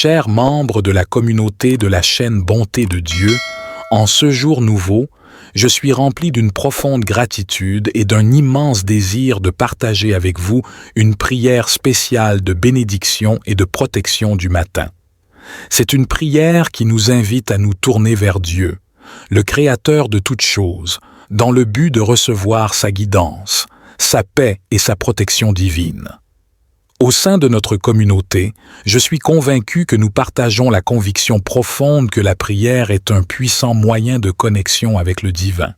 Chers membres de la communauté de la chaîne Bonté de Dieu, en ce jour nouveau, je suis rempli d'une profonde gratitude et d'un immense désir de partager avec vous une prière spéciale de bénédiction et de protection du matin. C'est une prière qui nous invite à nous tourner vers Dieu, le Créateur de toutes choses, dans le but de recevoir sa guidance, sa paix et sa protection divine. Au sein de notre communauté, je suis convaincu que nous partageons la conviction profonde que la prière est un puissant moyen de connexion avec le divin.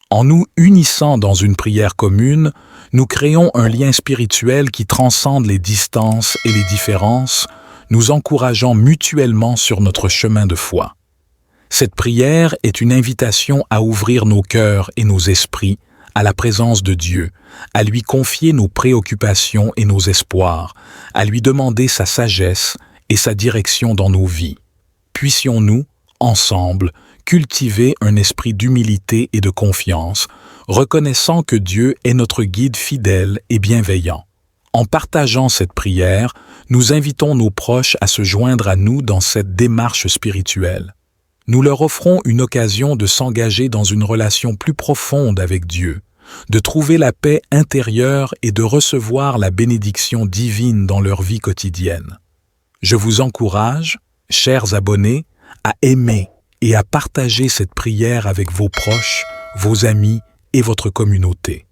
En nous unissant dans une prière commune, nous créons un lien spirituel qui transcende les distances et les différences, nous encourageant mutuellement sur notre chemin de foi. Cette prière est une invitation à ouvrir nos cœurs et nos esprits à la présence de Dieu, à lui confier nos préoccupations et nos espoirs, à lui demander sa sagesse et sa direction dans nos vies. Puissions-nous, ensemble, cultiver un esprit d'humilité et de confiance, reconnaissant que Dieu est notre guide fidèle et bienveillant. En partageant cette prière, nous invitons nos proches à se joindre à nous dans cette démarche spirituelle. Nous leur offrons une occasion de s'engager dans une relation plus profonde avec Dieu, de trouver la paix intérieure et de recevoir la bénédiction divine dans leur vie quotidienne. Je vous encourage, chers abonnés, à aimer et à partager cette prière avec vos proches, vos amis et votre communauté.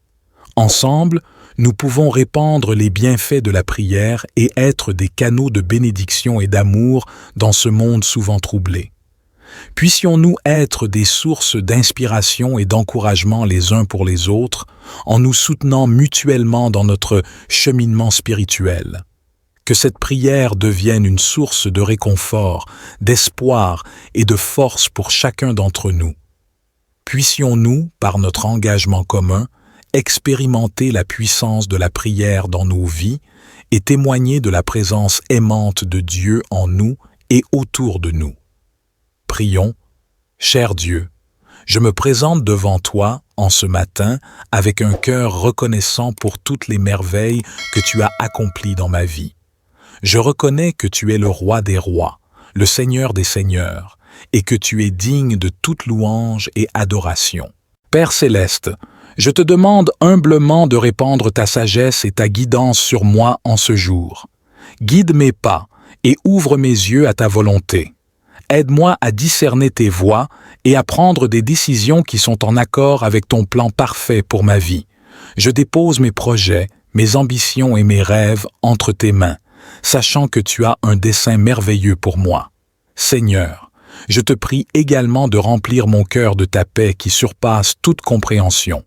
Ensemble, nous pouvons répandre les bienfaits de la prière et être des canaux de bénédiction et d'amour dans ce monde souvent troublé. Puissions-nous être des sources d'inspiration et d'encouragement les uns pour les autres, en nous soutenant mutuellement dans notre cheminement spirituel. Que cette prière devienne une source de réconfort, d'espoir et de force pour chacun d'entre nous. Puissions-nous, par notre engagement commun, expérimenter la puissance de la prière dans nos vies et témoigner de la présence aimante de Dieu en nous et autour de nous. Prions. Cher Dieu, je me présente devant toi en ce matin avec un cœur reconnaissant pour toutes les merveilles que tu as accomplies dans ma vie. Je reconnais que tu es le roi des rois, le Seigneur des seigneurs, et que tu es digne de toute louange et adoration. Père céleste, je te demande humblement de répandre ta sagesse et ta guidance sur moi en ce jour. Guide mes pas et ouvre mes yeux à ta volonté. Aide-moi à discerner tes voies et à prendre des décisions qui sont en accord avec ton plan parfait pour ma vie. Je dépose mes projets, mes ambitions et mes rêves entre tes mains, sachant que tu as un dessein merveilleux pour moi. Seigneur, je te prie également de remplir mon cœur de ta paix qui surpasse toute compréhension.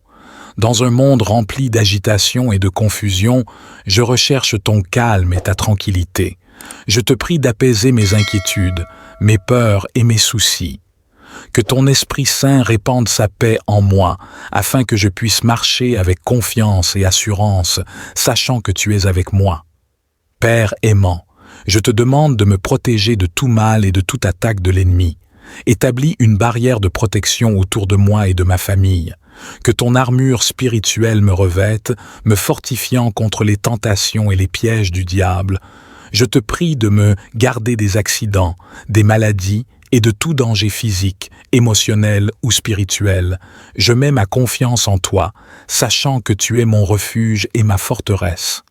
Dans un monde rempli d'agitation et de confusion, je recherche ton calme et ta tranquillité. Je te prie d'apaiser mes inquiétudes, mes peurs et mes soucis. Que ton Esprit Saint répande sa paix en moi, afin que je puisse marcher avec confiance et assurance, sachant que tu es avec moi. Père aimant, je te demande de me protéger de tout mal et de toute attaque de l'ennemi. Établis une barrière de protection autour de moi et de ma famille. Que ton armure spirituelle me revête, me fortifiant contre les tentations et les pièges du diable. Je te prie de me garder des accidents, des maladies et de tout danger physique, émotionnel ou spirituel. Je mets ma confiance en toi, sachant que tu es mon refuge et ma forteresse.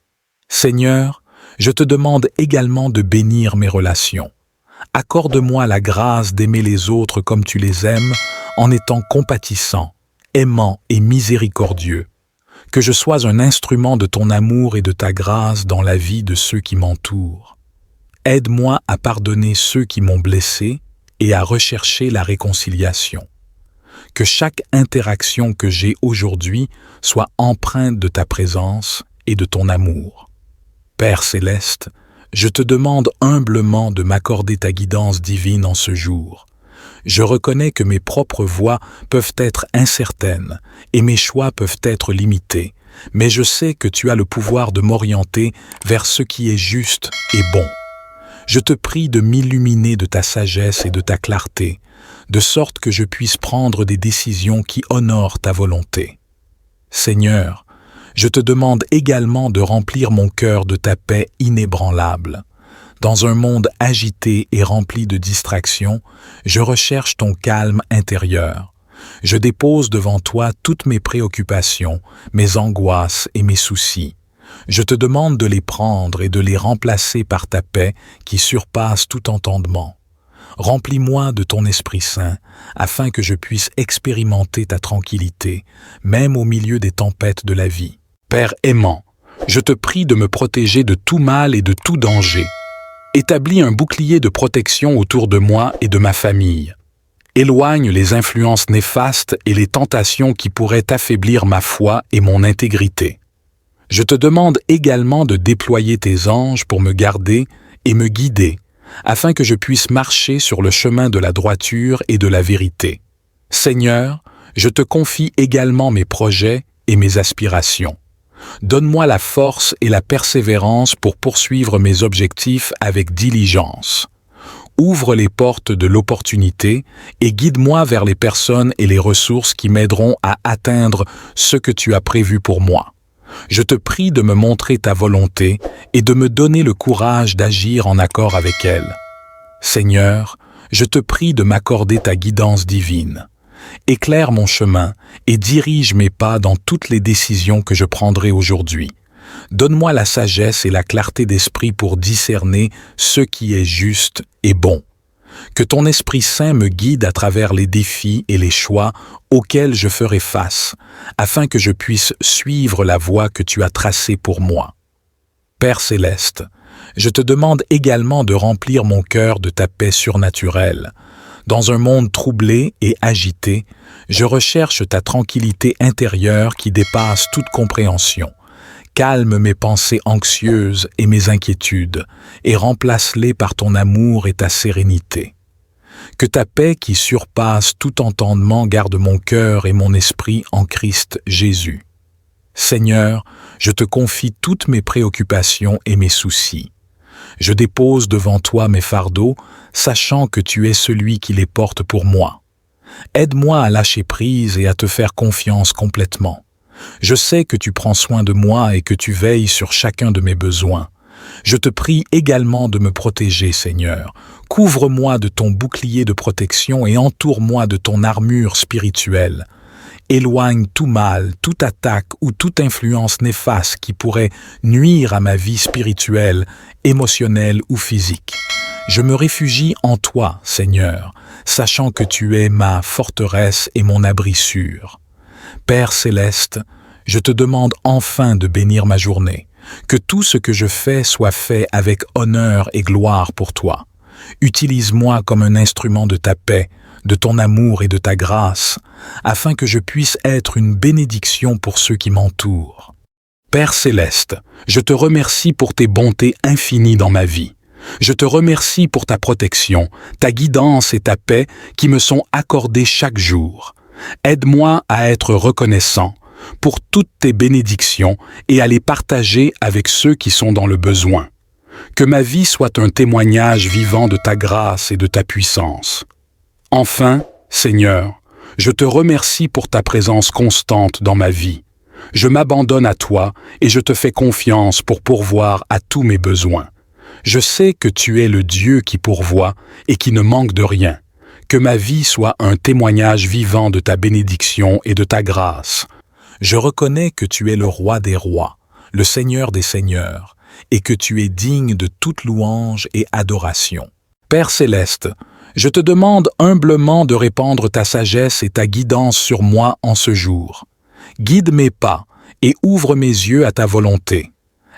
Seigneur, je te demande également de bénir mes relations. Accorde-moi la grâce d'aimer les autres comme tu les aimes, en étant compatissant, aimant et miséricordieux. Que je sois un instrument de ton amour et de ta grâce dans la vie de ceux qui m'entourent. Aide-moi à pardonner ceux qui m'ont blessé et à rechercher la réconciliation. Que chaque interaction que j'ai aujourd'hui soit empreinte de ta présence et de ton amour. Père céleste, je te demande humblement de m'accorder ta guidance divine en ce jour. Je reconnais que mes propres voies peuvent être incertaines et mes choix peuvent être limités, mais je sais que tu as le pouvoir de m'orienter vers ce qui est juste et bon. Je te prie de m'illuminer de ta sagesse et de ta clarté, de sorte que je puisse prendre des décisions qui honorent ta volonté. Seigneur, je te demande également de remplir mon cœur de ta paix inébranlable. Dans un monde agité et rempli de distractions, je recherche ton calme intérieur. Je dépose devant toi toutes mes préoccupations, mes angoisses et mes soucis. Je te demande de les prendre et de les remplacer par ta paix qui surpasse tout entendement. Remplis-moi de ton Esprit Saint, afin que je puisse expérimenter ta tranquillité, même au milieu des tempêtes de la vie. Père aimant, je te prie de me protéger de tout mal et de tout danger. Établis un bouclier de protection autour de moi et de ma famille. Éloigne les influences néfastes et les tentations qui pourraient affaiblir ma foi et mon intégrité. Je te demande également de déployer tes anges pour me garder et me guider, afin que je puisse marcher sur le chemin de la droiture et de la vérité. Seigneur, je te confie également mes projets et mes aspirations. Donne-moi la force et la persévérance pour poursuivre mes objectifs avec diligence. Ouvre les portes de l'opportunité et guide-moi vers les personnes et les ressources qui m'aideront à atteindre ce que tu as prévu pour moi. Je te prie de me montrer ta volonté et de me donner le courage d'agir en accord avec elle. Seigneur, je te prie de m'accorder ta guidance divine. Éclaire mon chemin et dirige mes pas dans toutes les décisions que je prendrai aujourd'hui. Donne-moi la sagesse et la clarté d'esprit pour discerner ce qui est juste et bon. Que ton Esprit Saint me guide à travers les défis et les choix auxquels je ferai face, afin que je puisse suivre la voie que tu as tracée pour moi. Père céleste, je te demande également de remplir mon cœur de ta paix surnaturelle. Dans un monde troublé et agité, je recherche ta tranquillité intérieure qui dépasse toute compréhension. Calme mes pensées anxieuses et mes inquiétudes, et remplace-les par ton amour et ta sérénité. Que ta paix qui surpasse tout entendement garde mon cœur et mon esprit en Christ Jésus. Seigneur, je te confie toutes mes préoccupations et mes soucis. Je dépose devant toi mes fardeaux, sachant que tu es celui qui les porte pour moi. Aide-moi à lâcher prise et à te faire confiance complètement. Je sais que tu prends soin de moi et que tu veilles sur chacun de mes besoins. Je te prie également de me protéger, Seigneur. Couvre-moi de ton bouclier de protection et entoure-moi de ton armure spirituelle. Éloigne tout mal, toute attaque ou toute influence néfaste qui pourrait nuire à ma vie spirituelle, émotionnelle ou physique. Je me réfugie en toi, Seigneur, sachant que tu es ma forteresse et mon abri sûr. Père céleste, je te demande enfin de bénir ma journée, que tout ce que je fais soit fait avec honneur et gloire pour toi. Utilise-moi comme un instrument de ta paix, de ton amour et de ta grâce, afin que je puisse être une bénédiction pour ceux qui m'entourent. Père céleste, je te remercie pour tes bontés infinies dans ma vie. Je te remercie pour ta protection, ta guidance et ta paix qui me sont accordées chaque jour. Aide-moi à être reconnaissant pour toutes tes bénédictions et à les partager avec ceux qui sont dans le besoin. Que ma vie soit un témoignage vivant de ta grâce et de ta puissance. Enfin, Seigneur, je te remercie pour ta présence constante dans ma vie. Je m'abandonne à toi et je te fais confiance pour pourvoir à tous mes besoins. Je sais que tu es le Dieu qui pourvoit et qui ne manque de rien. Que ma vie soit un témoignage vivant de ta bénédiction et de ta grâce. Je reconnais que tu es le roi des rois, le Seigneur des seigneurs, et que tu es digne de toute louange et adoration. Père céleste, je te demande humblement de répandre ta sagesse et ta guidance sur moi en ce jour. Guide mes pas et ouvre mes yeux à ta volonté.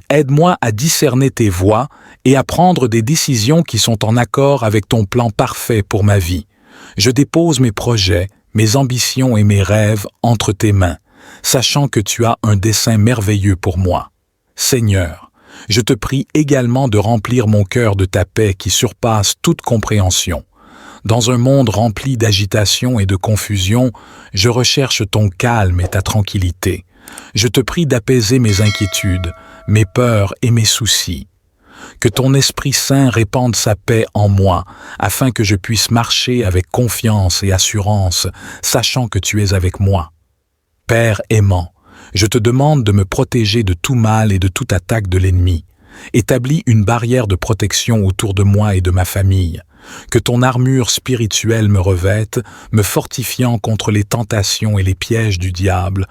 Aide-moi à discerner tes voies et à prendre des décisions qui sont en accord avec ton plan parfait pour ma vie. Je dépose mes projets, mes ambitions et mes rêves entre tes mains, sachant que tu as un dessein merveilleux pour moi. Seigneur, je te prie également de remplir mon cœur de ta paix qui surpasse toute compréhension. Dans un monde rempli d'agitation et de confusion, je recherche ton calme et ta tranquillité. Je te prie d'apaiser mes inquiétudes, mes peurs et mes soucis. Que ton Esprit Saint répande sa paix en moi, afin que je puisse marcher avec confiance et assurance, sachant que tu es avec moi. Père aimant, je te demande de me protéger de tout mal et de toute attaque de l'ennemi. Établis une barrière de protection autour de moi et de ma famille. Que ton armure spirituelle me revête, me fortifiant contre les tentations et les pièges du diable.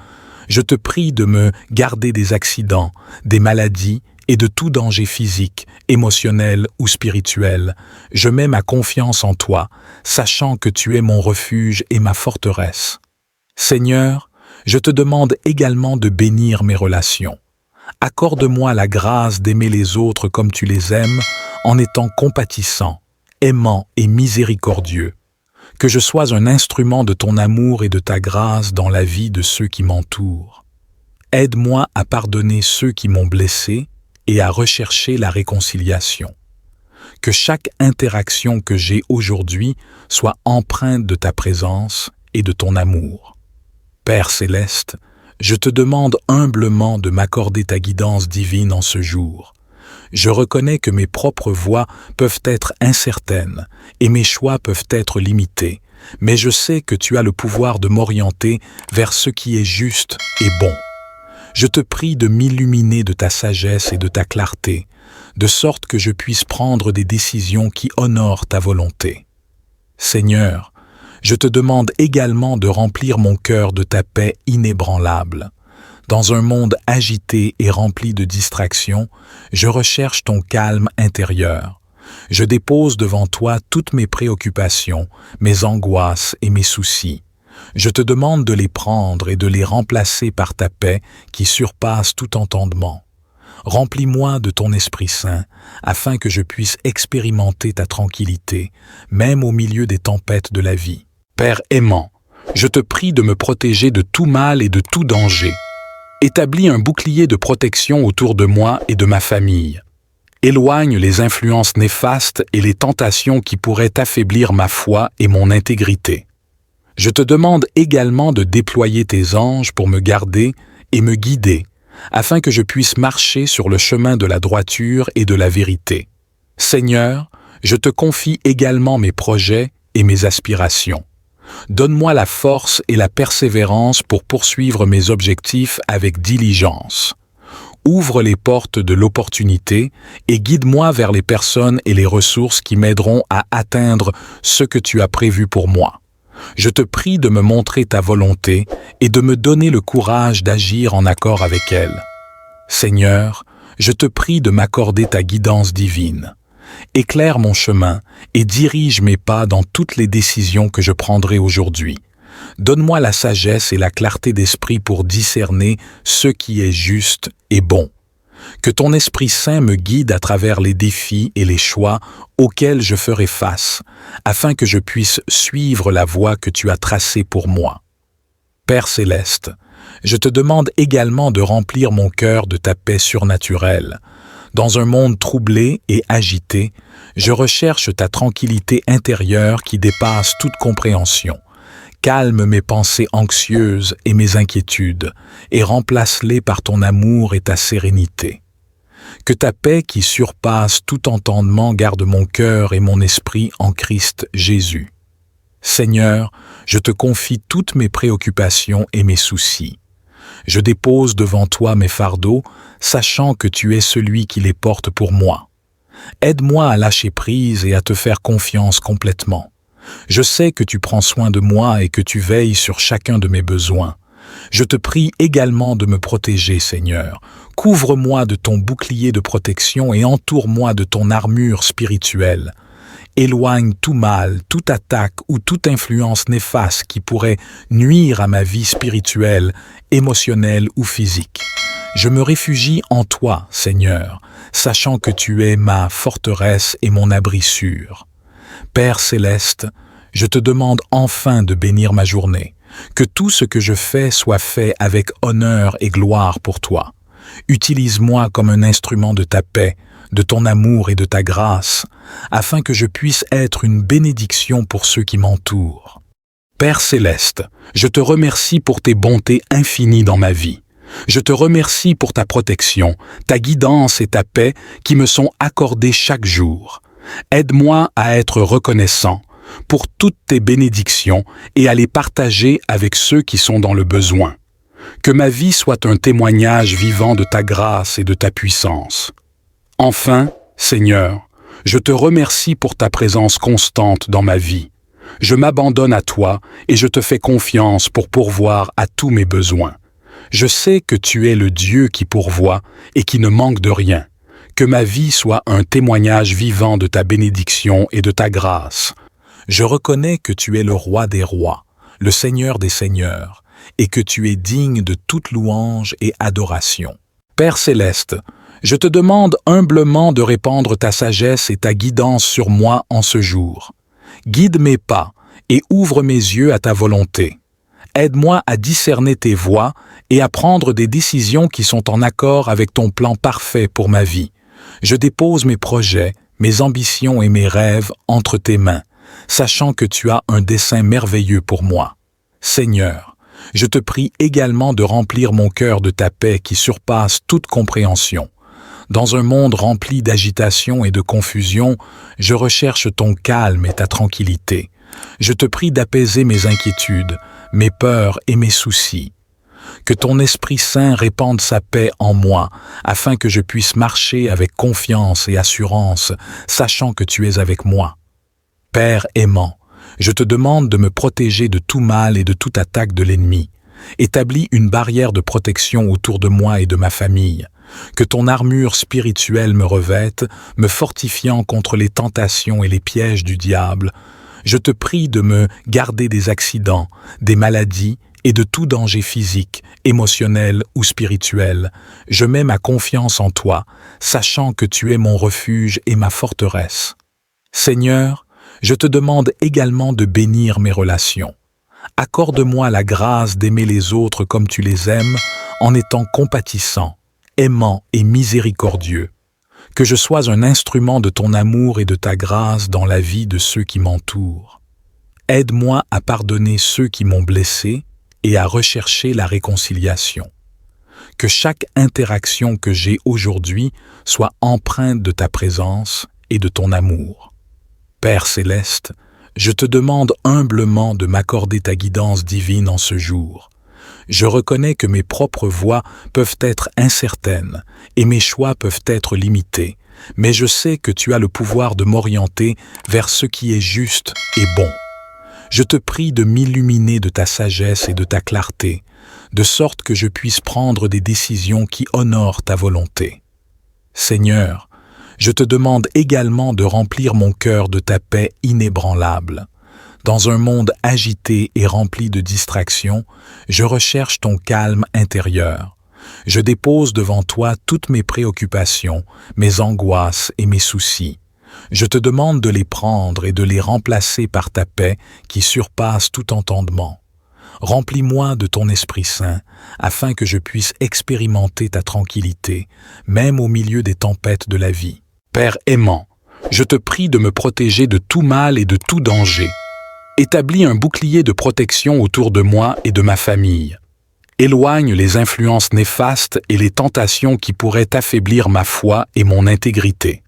Je te prie de me garder des accidents, des maladies et de tout danger physique, émotionnel ou spirituel. Je mets ma confiance en toi, sachant que tu es mon refuge et ma forteresse. Seigneur, je te demande également de bénir mes relations. Accorde-moi la grâce d'aimer les autres comme tu les aimes, en étant compatissant, aimant et miséricordieux. Que je sois un instrument de ton amour et de ta grâce dans la vie de ceux qui m'entourent. Aide-moi à pardonner ceux qui m'ont blessé et à rechercher la réconciliation. Que chaque interaction que j'ai aujourd'hui soit empreinte de ta présence et de ton amour. Père céleste, je te demande humblement de m'accorder ta guidance divine en ce jour. Je reconnais que mes propres voies peuvent être incertaines et mes choix peuvent être limités, mais je sais que tu as le pouvoir de m'orienter vers ce qui est juste et bon. Je te prie de m'illuminer de ta sagesse et de ta clarté, de sorte que je puisse prendre des décisions qui honorent ta volonté. Seigneur, je te demande également de remplir mon cœur de ta paix inébranlable. Dans un monde agité et rempli de distractions, je recherche ton calme intérieur. Je dépose devant toi toutes mes préoccupations, mes angoisses et mes soucis. Je te demande de les prendre et de les remplacer par ta paix qui surpasse tout entendement. Remplis-moi de ton Esprit Saint, afin que je puisse expérimenter ta tranquillité, même au milieu des tempêtes de la vie. Père aimant, je te prie de me protéger de tout mal et de tout danger. Établis un bouclier de protection autour de moi et de ma famille. Éloigne les influences néfastes et les tentations qui pourraient affaiblir ma foi et mon intégrité. Je te demande également de déployer tes anges pour me garder et me guider, afin que je puisse marcher sur le chemin de la droiture et de la vérité. Seigneur, je te confie également mes projets et mes aspirations. Donne-moi la force et la persévérance pour poursuivre mes objectifs avec diligence. Ouvre les portes de l'opportunité et guide-moi vers les personnes et les ressources qui m'aideront à atteindre ce que tu as prévu pour moi. Je te prie de me montrer ta volonté et de me donner le courage d'agir en accord avec elle. Seigneur, je te prie de m'accorder ta guidance divine. Éclaire mon chemin et dirige mes pas dans toutes les décisions que je prendrai aujourd'hui. Donne-moi la sagesse et la clarté d'esprit pour discerner ce qui est juste et bon. Que ton Esprit Saint me guide à travers les défis et les choix auxquels je ferai face, afin que je puisse suivre la voie que tu as tracée pour moi. Père céleste, je te demande également de remplir mon cœur de ta paix surnaturelle. Dans un monde troublé et agité, je recherche ta tranquillité intérieure qui dépasse toute compréhension. Calme mes pensées anxieuses et mes inquiétudes, et remplace-les par ton amour et ta sérénité. Que ta paix qui surpasse tout entendement garde mon cœur et mon esprit en Christ Jésus. Seigneur, je te confie toutes mes préoccupations et mes soucis. Je dépose devant toi mes fardeaux, sachant que tu es celui qui les porte pour moi. Aide-moi à lâcher prise et à te faire confiance complètement. Je sais que tu prends soin de moi et que tu veilles sur chacun de mes besoins. Je te prie également de me protéger, Seigneur. Couvre-moi de ton bouclier de protection et entoure-moi de ton armure spirituelle. Éloigne tout mal, toute attaque ou toute influence néfaste qui pourrait nuire à ma vie spirituelle, émotionnelle ou physique. Je me réfugie en toi, Seigneur, sachant que tu es ma forteresse et mon abri sûr. Père céleste, je te demande enfin de bénir ma journée, que tout ce que je fais soit fait avec honneur et gloire pour toi. Utilise-moi comme un instrument de ta paix, de ton amour et de ta grâce, afin que je puisse être une bénédiction pour ceux qui m'entourent. Père céleste, je te remercie pour tes bontés infinies dans ma vie. Je te remercie pour ta protection, ta guidance et ta paix qui me sont accordées chaque jour. Aide-moi à être reconnaissant pour toutes tes bénédictions et à les partager avec ceux qui sont dans le besoin. Que ma vie soit un témoignage vivant de ta grâce et de ta puissance. Enfin, Seigneur, je te remercie pour ta présence constante dans ma vie. Je m'abandonne à toi et je te fais confiance pour pourvoir à tous mes besoins. Je sais que tu es le Dieu qui pourvoit et qui ne manque de rien. Que ma vie soit un témoignage vivant de ta bénédiction et de ta grâce. Je reconnais que tu es le roi des rois, le Seigneur des seigneurs, et que tu es digne de toute louange et adoration. Père céleste, je te demande humblement de répandre ta sagesse et ta guidance sur moi en ce jour. Guide mes pas et ouvre mes yeux à ta volonté. Aide-moi à discerner tes voies et à prendre des décisions qui sont en accord avec ton plan parfait pour ma vie. Je dépose mes projets, mes ambitions et mes rêves entre tes mains, sachant que tu as un dessein merveilleux pour moi. Seigneur, je te prie également de remplir mon cœur de ta paix qui surpasse toute compréhension. Dans un monde rempli d'agitation et de confusion, je recherche ton calme et ta tranquillité. Je te prie d'apaiser mes inquiétudes, mes peurs et mes soucis. Que ton Esprit Saint répande sa paix en moi, afin que je puisse marcher avec confiance et assurance, sachant que tu es avec moi. Père aimant, je te demande de me protéger de tout mal et de toute attaque de l'ennemi. Établis une barrière de protection autour de moi et de ma famille. Que ton armure spirituelle me revête, me fortifiant contre les tentations et les pièges du diable. Je te prie de me garder des accidents, des maladies et de tout danger physique, émotionnel ou spirituel. Je mets ma confiance en toi, sachant que tu es mon refuge et ma forteresse. Seigneur, je te demande également de bénir mes relations. Accorde-moi la grâce d'aimer les autres comme tu les aimes, en étant compatissant, aimant et miséricordieux. Que je sois un instrument de ton amour et de ta grâce dans la vie de ceux qui m'entourent. Aide-moi à pardonner ceux qui m'ont blessé et à rechercher la réconciliation. Que chaque interaction que j'ai aujourd'hui soit empreinte de ta présence et de ton amour. Père céleste, je te demande humblement de m'accorder ta guidance divine en ce jour. Je reconnais que mes propres voies peuvent être incertaines et mes choix peuvent être limités, mais je sais que tu as le pouvoir de m'orienter vers ce qui est juste et bon. Je te prie de m'illuminer de ta sagesse et de ta clarté, de sorte que je puisse prendre des décisions qui honorent ta volonté. Seigneur, je te demande également de remplir mon cœur de ta paix inébranlable. Dans un monde agité et rempli de distractions, je recherche ton calme intérieur. Je dépose devant toi toutes mes préoccupations, mes angoisses et mes soucis. Je te demande de les prendre et de les remplacer par ta paix qui surpasse tout entendement. Remplis-moi de ton Esprit Saint, afin que je puisse expérimenter ta tranquillité, même au milieu des tempêtes de la vie. Père aimant, je te prie de me protéger de tout mal et de tout danger. Établis un bouclier de protection autour de moi et de ma famille. Éloigne les influences néfastes et les tentations qui pourraient affaiblir ma foi et mon intégrité.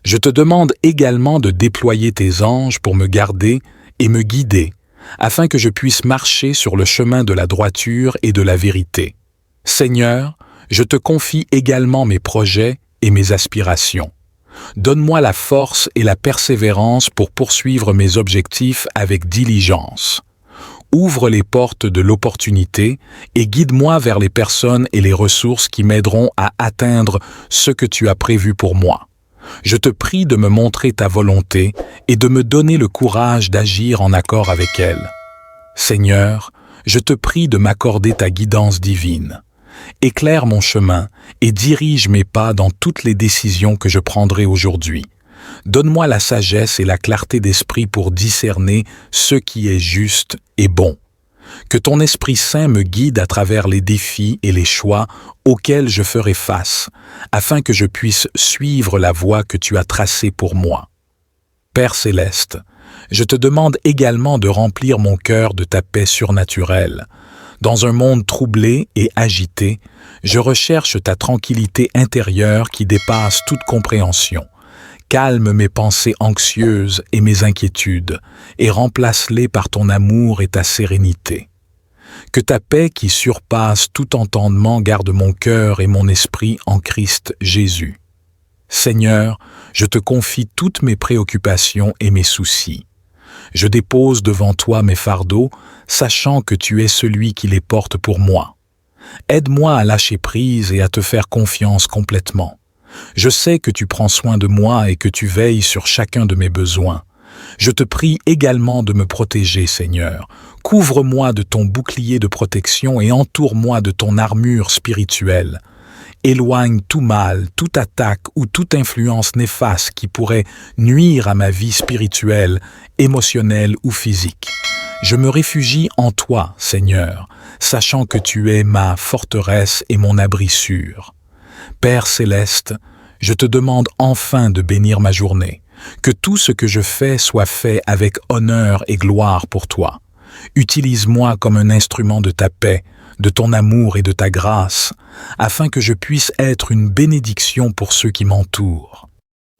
Je te demande également de déployer tes anges pour me garder et me guider, afin que je puisse marcher sur le chemin de la droiture et de la vérité. Seigneur, je te confie également mes projets et mes aspirations. Donne-moi la force et la persévérance pour poursuivre mes objectifs avec diligence. Ouvre les portes de l'opportunité et guide-moi vers les personnes et les ressources qui m'aideront à atteindre ce que tu as prévu pour moi. Je te prie de me montrer ta volonté et de me donner le courage d'agir en accord avec elle. Seigneur, je te prie de m'accorder ta guidance divine. Éclaire mon chemin et dirige mes pas dans toutes les décisions que je prendrai aujourd'hui. Donne-moi la sagesse et la clarté d'esprit pour discerner ce qui est juste et bon. Que ton Esprit Saint me guide à travers les défis et les choix auxquels je ferai face, afin que je puisse suivre la voie que tu as tracée pour moi. Père céleste, je te demande également de remplir mon cœur de ta paix surnaturelle. Dans un monde troublé et agité, je recherche ta tranquillité intérieure qui dépasse toute compréhension. Calme mes pensées anxieuses et mes inquiétudes, et remplace-les par ton amour et ta sérénité. Que ta paix qui surpasse tout entendement garde mon cœur et mon esprit en Christ Jésus. Seigneur, je te confie toutes mes préoccupations et mes soucis. Je dépose devant toi mes fardeaux, sachant que tu es celui qui les porte pour moi. Aide-moi à lâcher prise et à te faire confiance complètement. Je sais que tu prends soin de moi et que tu veilles sur chacun de mes besoins. Je te prie également de me protéger, Seigneur. Couvre-moi de ton bouclier de protection et entoure-moi de ton armure spirituelle. Éloigne tout mal, toute attaque ou toute influence néfaste qui pourrait nuire à ma vie spirituelle, émotionnelle ou physique. Je me réfugie en toi, Seigneur, sachant que tu es ma forteresse et mon abri sûr. Père céleste, je te demande enfin de bénir ma journée, que tout ce que je fais soit fait avec honneur et gloire pour toi. Utilise-moi comme un instrument de ta paix, de ton amour et de ta grâce, afin que je puisse être une bénédiction pour ceux qui m'entourent.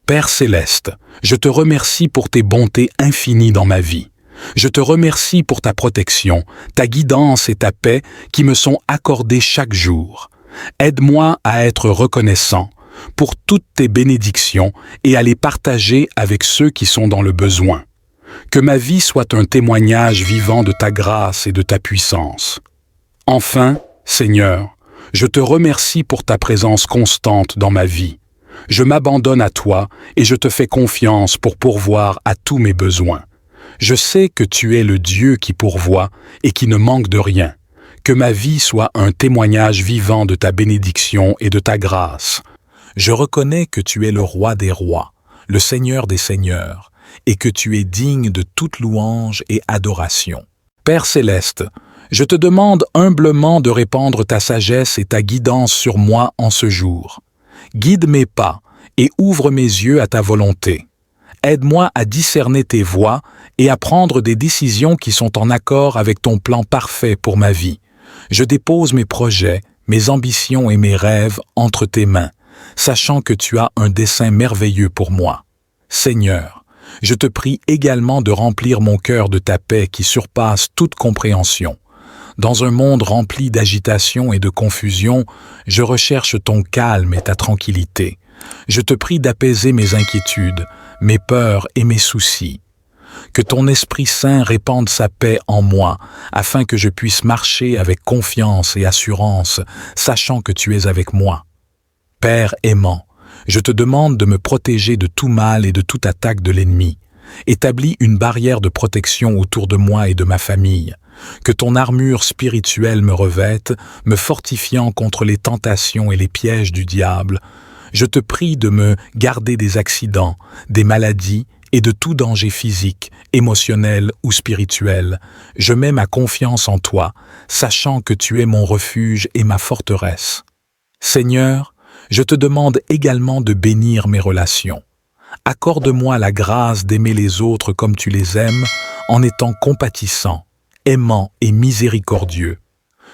Père céleste, je te remercie pour tes bontés infinies dans ma vie. Je te remercie pour ta protection, ta guidance et ta paix qui me sont accordées chaque jour. Aide-moi à être reconnaissant pour toutes tes bénédictions et à les partager avec ceux qui sont dans le besoin. Que ma vie soit un témoignage vivant de ta grâce et de ta puissance. Enfin, Seigneur, je te remercie pour ta présence constante dans ma vie. Je m'abandonne à toi et je te fais confiance pour pourvoir à tous mes besoins. Je sais que tu es le Dieu qui pourvoit et qui ne manque de rien. Que ma vie soit un témoignage vivant de ta bénédiction et de ta grâce. Je reconnais que tu es le roi des rois, le Seigneur des seigneurs, et que tu es digne de toute louange et adoration. Père céleste, je te demande humblement de répandre ta sagesse et ta guidance sur moi en ce jour. Guide mes pas et ouvre mes yeux à ta volonté. Aide-moi à discerner tes voies et à prendre des décisions qui sont en accord avec ton plan parfait pour ma vie. Je dépose mes projets, mes ambitions et mes rêves entre tes mains, sachant que tu as un dessein merveilleux pour moi. Seigneur, je te prie également de remplir mon cœur de ta paix qui surpasse toute compréhension. Dans un monde rempli d'agitation et de confusion, je recherche ton calme et ta tranquillité. Je te prie d'apaiser mes inquiétudes, mes peurs et mes soucis. Que ton Esprit Saint répande sa paix en moi, afin que je puisse marcher avec confiance et assurance, sachant que tu es avec moi. Père aimant, je te demande de me protéger de tout mal et de toute attaque de l'ennemi. Établis une barrière de protection autour de moi et de ma famille. Que ton armure spirituelle me revête, me fortifiant contre les tentations et les pièges du diable. Je te prie de me garder des accidents, des maladies et de tout danger physique, émotionnel ou spirituel. Je mets ma confiance en toi, sachant que tu es mon refuge et ma forteresse. Seigneur, je te demande également de bénir mes relations. Accorde-moi la grâce d'aimer les autres comme tu les aimes, en étant compatissant, aimant et miséricordieux.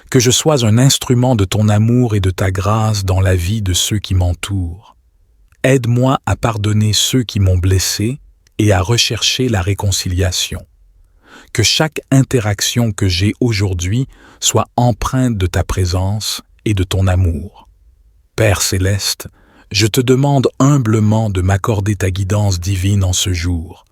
Que je sois un instrument de ton amour et de ta grâce dans la vie de ceux qui m'entourent. Aide-moi à pardonner ceux qui m'ont blessé et à rechercher la réconciliation. Que chaque interaction que j'ai aujourd'hui soit empreinte de ta présence et de ton amour. Père céleste, je te demande humblement de m'accorder ta guidance divine en ce jour.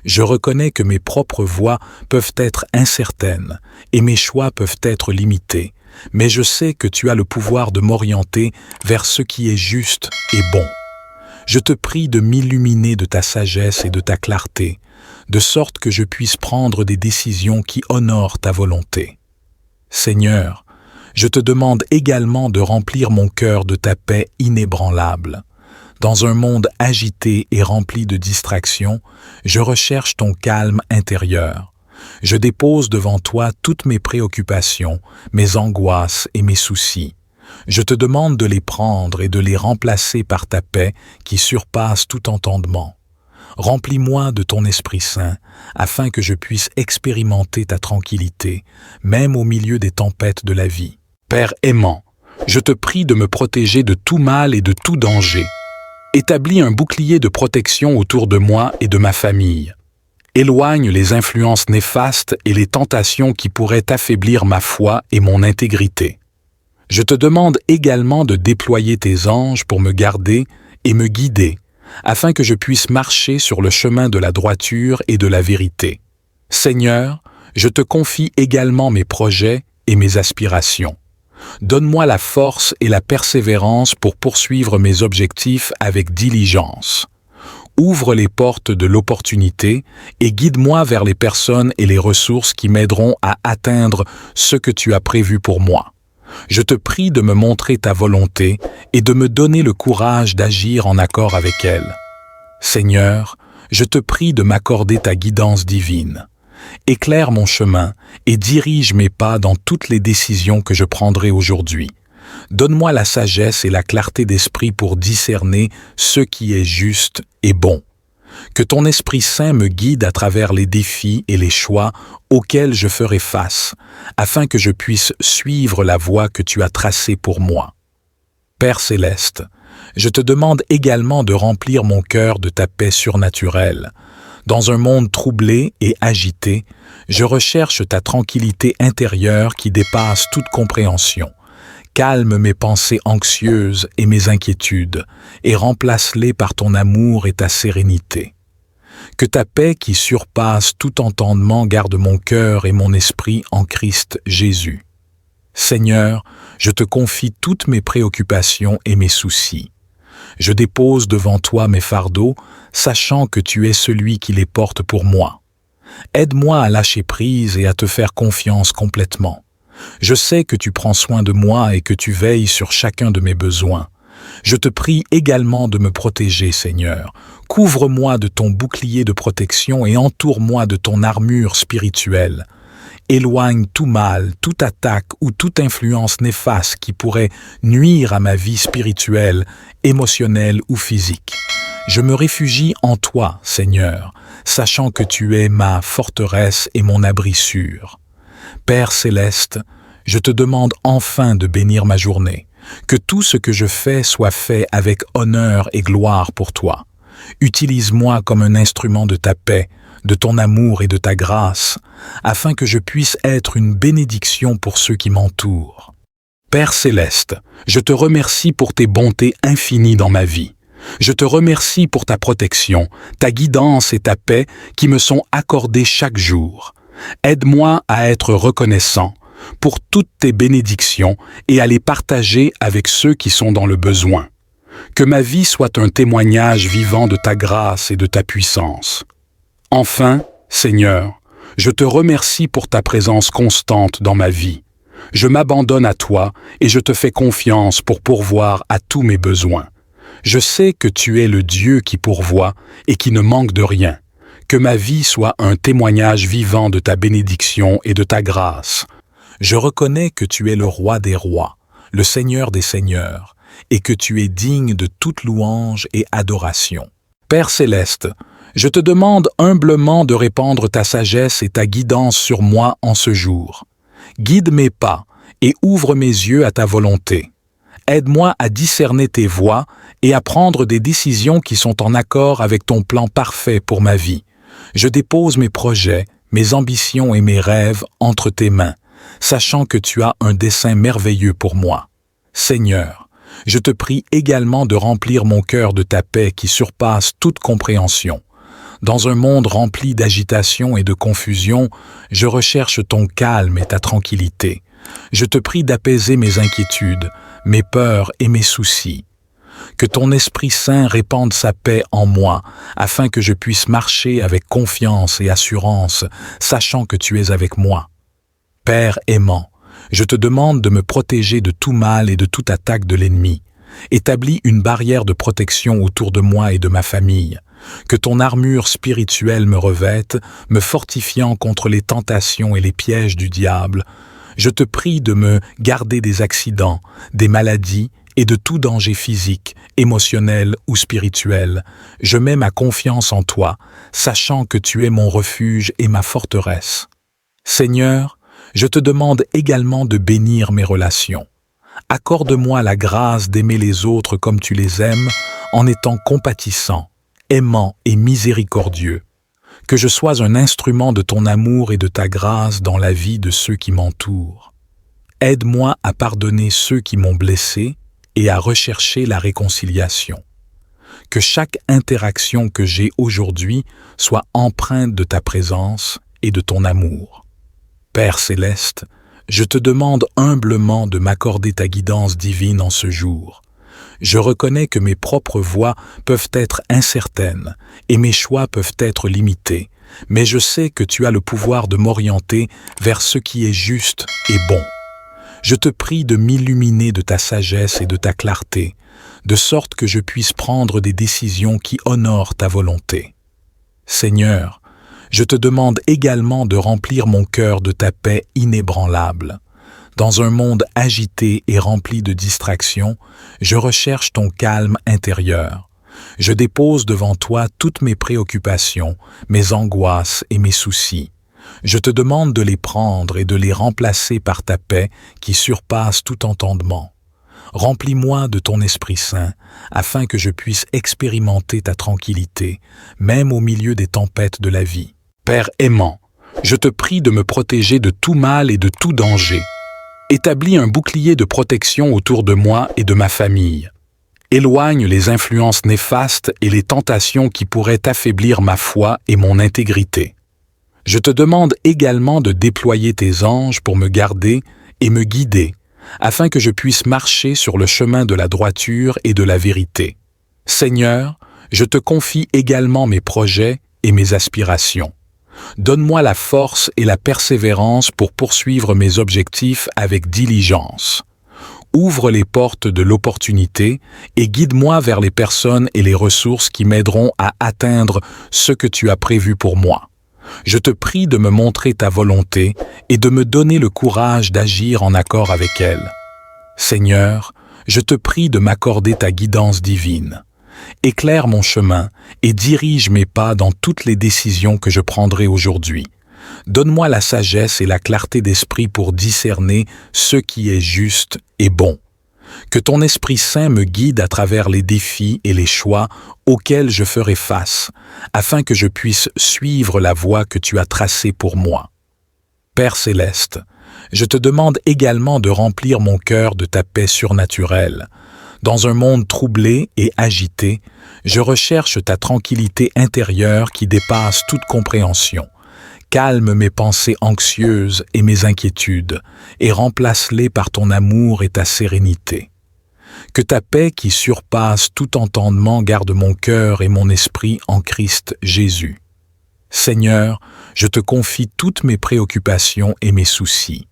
Je reconnais que mes propres voies peuvent être incertaines et mes choix peuvent être limités, mais je sais que tu as le pouvoir de m'orienter vers ce qui est juste et bon. Je te prie de m'illuminer de ta sagesse et de ta clarté, de sorte que je puisse prendre des décisions qui honorent ta volonté. Seigneur, je te demande également de remplir mon cœur de ta paix inébranlable. Dans un monde agité et rempli de distractions, je recherche ton calme intérieur. Je dépose devant toi toutes mes préoccupations, mes angoisses et mes soucis. Je te demande de les prendre et de les remplacer par ta paix qui surpasse tout entendement. Remplis-moi de ton Esprit Saint, afin que je puisse expérimenter ta tranquillité, même au milieu des tempêtes de la vie. Père aimant, je te prie de me protéger de tout mal et de tout danger. Établis un bouclier de protection autour de moi et de ma famille. Éloigne les influences néfastes et les tentations qui pourraient affaiblir ma foi et mon intégrité. Je te demande également de déployer tes anges pour me garder et me guider, afin que je puisse marcher sur le chemin de la droiture et de la vérité. Seigneur, je te confie également mes projets et mes aspirations. Donne-moi la force et la persévérance pour poursuivre mes objectifs avec diligence. Ouvre les portes de l'opportunité et guide-moi vers les personnes et les ressources qui m'aideront à atteindre ce que tu as prévu pour moi. Je te prie de me montrer ta volonté et de me donner le courage d'agir en accord avec elle. Seigneur, je te prie de m'accorder ta guidance divine. Éclaire mon chemin et dirige mes pas dans toutes les décisions que je prendrai aujourd'hui. Donne-moi la sagesse et la clarté d'esprit pour discerner ce qui est juste et bon. Que ton Esprit Saint me guide à travers les défis et les choix auxquels je ferai face, afin que je puisse suivre la voie que tu as tracée pour moi. Père céleste, je te demande également de remplir mon cœur de ta paix surnaturelle. Dans un monde troublé et agité, je recherche ta tranquillité intérieure qui dépasse toute compréhension. Calme mes pensées anxieuses et mes inquiétudes, et remplace-les par ton amour et ta sérénité. Que ta paix qui surpasse tout entendement garde mon cœur et mon esprit en Christ Jésus. Seigneur, je te confie toutes mes préoccupations et mes soucis. Je dépose devant toi mes fardeaux, sachant que tu es celui qui les porte pour moi. Aide-moi à lâcher prise et à te faire confiance complètement. Je sais que tu prends soin de moi et que tu veilles sur chacun de mes besoins. Je te prie également de me protéger, Seigneur. Couvre-moi de ton bouclier de protection et entoure-moi de ton armure spirituelle. Éloigne tout mal, toute attaque ou toute influence néfaste qui pourrait nuire à ma vie spirituelle, émotionnelle ou physique. Je me réfugie en toi, Seigneur, sachant que tu es ma forteresse et mon abri sûr. Père céleste, je te demande enfin de bénir ma journée, que tout ce que je fais soit fait avec honneur et gloire pour toi. Utilise-moi comme un instrument de ta paix, de ton amour et de ta grâce, afin que je puisse être une bénédiction pour ceux qui m'entourent. Père céleste, je te remercie pour tes bontés infinies dans ma vie. Je te remercie pour ta protection, ta guidance et ta paix qui me sont accordées chaque jour. Aide-moi à être reconnaissant pour toutes tes bénédictions et à les partager avec ceux qui sont dans le besoin. Que ma vie soit un témoignage vivant de ta grâce et de ta puissance. Enfin, Seigneur, je te remercie pour ta présence constante dans ma vie. Je m'abandonne à toi et je te fais confiance pour pourvoir à tous mes besoins. Je sais que tu es le Dieu qui pourvoit et qui ne manque de rien. Que ma vie soit un témoignage vivant de ta bénédiction et de ta grâce. Je reconnais que tu es le roi des rois, le Seigneur des seigneurs, et que tu es digne de toute louange et adoration. Père céleste, je te demande humblement de répandre ta sagesse et ta guidance sur moi en ce jour. Guide mes pas et ouvre mes yeux à ta volonté. Aide-moi à discerner tes voies et à prendre des décisions qui sont en accord avec ton plan parfait pour ma vie. Je dépose mes projets, mes ambitions et mes rêves entre tes mains, sachant que tu as un dessein merveilleux pour moi. Seigneur, je te prie également de remplir mon cœur de ta paix qui surpasse toute compréhension. Dans un monde rempli d'agitation et de confusion, je recherche ton calme et ta tranquillité. Je te prie d'apaiser mes inquiétudes, mes peurs et mes soucis. Que ton Esprit Saint répande sa paix en moi, afin que je puisse marcher avec confiance et assurance, sachant que tu es avec moi. Père aimant, je te demande de me protéger de tout mal et de toute attaque de l'ennemi. Établis une barrière de protection autour de moi et de ma famille. Que ton armure spirituelle me revête, me fortifiant contre les tentations et les pièges du diable. Je te prie de me garder des accidents, des maladies et de tout danger physique, émotionnel ou spirituel. Je mets ma confiance en toi, sachant que tu es mon refuge et ma forteresse. Seigneur, je te demande également de bénir mes relations. Accorde-moi la grâce d'aimer les autres comme tu les aimes, en étant compatissant, aimant et miséricordieux. Que je sois un instrument de ton amour et de ta grâce dans la vie de ceux qui m'entourent. Aide-moi à pardonner ceux qui m'ont blessé et à rechercher la réconciliation. que chaque interaction que j'ai aujourd'hui soit empreinte de ta présence et de ton amour. Père céleste, je te demande humblement de m'accorder ta guidance divine en ce jour. Je reconnais que mes propres voies peuvent être incertaines et mes choix peuvent être limités, mais je sais que tu as le pouvoir de m'orienter vers ce qui est juste et bon. Je te prie de m'illuminer de ta sagesse et de ta clarté, de sorte que je puisse prendre des décisions qui honorent ta volonté. Seigneur, je te demande également de remplir mon cœur de ta paix inébranlable. Dans un monde agité et rempli de distractions, je recherche ton calme intérieur. Je dépose devant toi toutes mes préoccupations, mes angoisses et mes soucis. Je te demande de les prendre et de les remplacer par ta paix qui surpasse tout entendement. Remplis-moi de ton Esprit Saint, afin que je puisse expérimenter ta tranquillité, même au milieu des tempêtes de la vie. Père aimant, je te prie de me protéger de tout mal et de tout danger. Établis un bouclier de protection autour de moi et de ma famille. Éloigne les influences néfastes et les tentations qui pourraient affaiblir ma foi et mon intégrité. Je te demande également de déployer tes anges pour me garder et me guider, afin que je puisse marcher sur le chemin de la droiture et de la vérité. Seigneur, je te confie également mes projets et mes aspirations. Donne-moi la force et la persévérance pour poursuivre mes objectifs avec diligence. Ouvre les portes de l'opportunité et guide-moi vers les personnes et les ressources qui m'aideront à atteindre ce que tu as prévu pour moi. Je te prie de me montrer ta volonté et de me donner le courage d'agir en accord avec elle. Seigneur, je te prie de m'accorder ta guidance divine. Éclaire mon chemin et dirige mes pas dans toutes les décisions que je prendrai aujourd'hui. Donne-moi la sagesse et la clarté d'esprit pour discerner ce qui est juste et bon. Que ton Esprit Saint me guide à travers les défis et les choix auxquels je ferai face, afin que je puisse suivre la voie que tu as tracée pour moi. Père céleste, je te demande également de remplir mon cœur de ta paix surnaturelle. Dans un monde troublé et agité, je recherche ta tranquillité intérieure qui dépasse toute compréhension. Calme mes pensées anxieuses et mes inquiétudes, et remplace-les par ton amour et ta sérénité. Que ta paix qui surpasse tout entendement garde mon cœur et mon esprit en Christ Jésus. Seigneur, je te confie toutes mes préoccupations et mes soucis.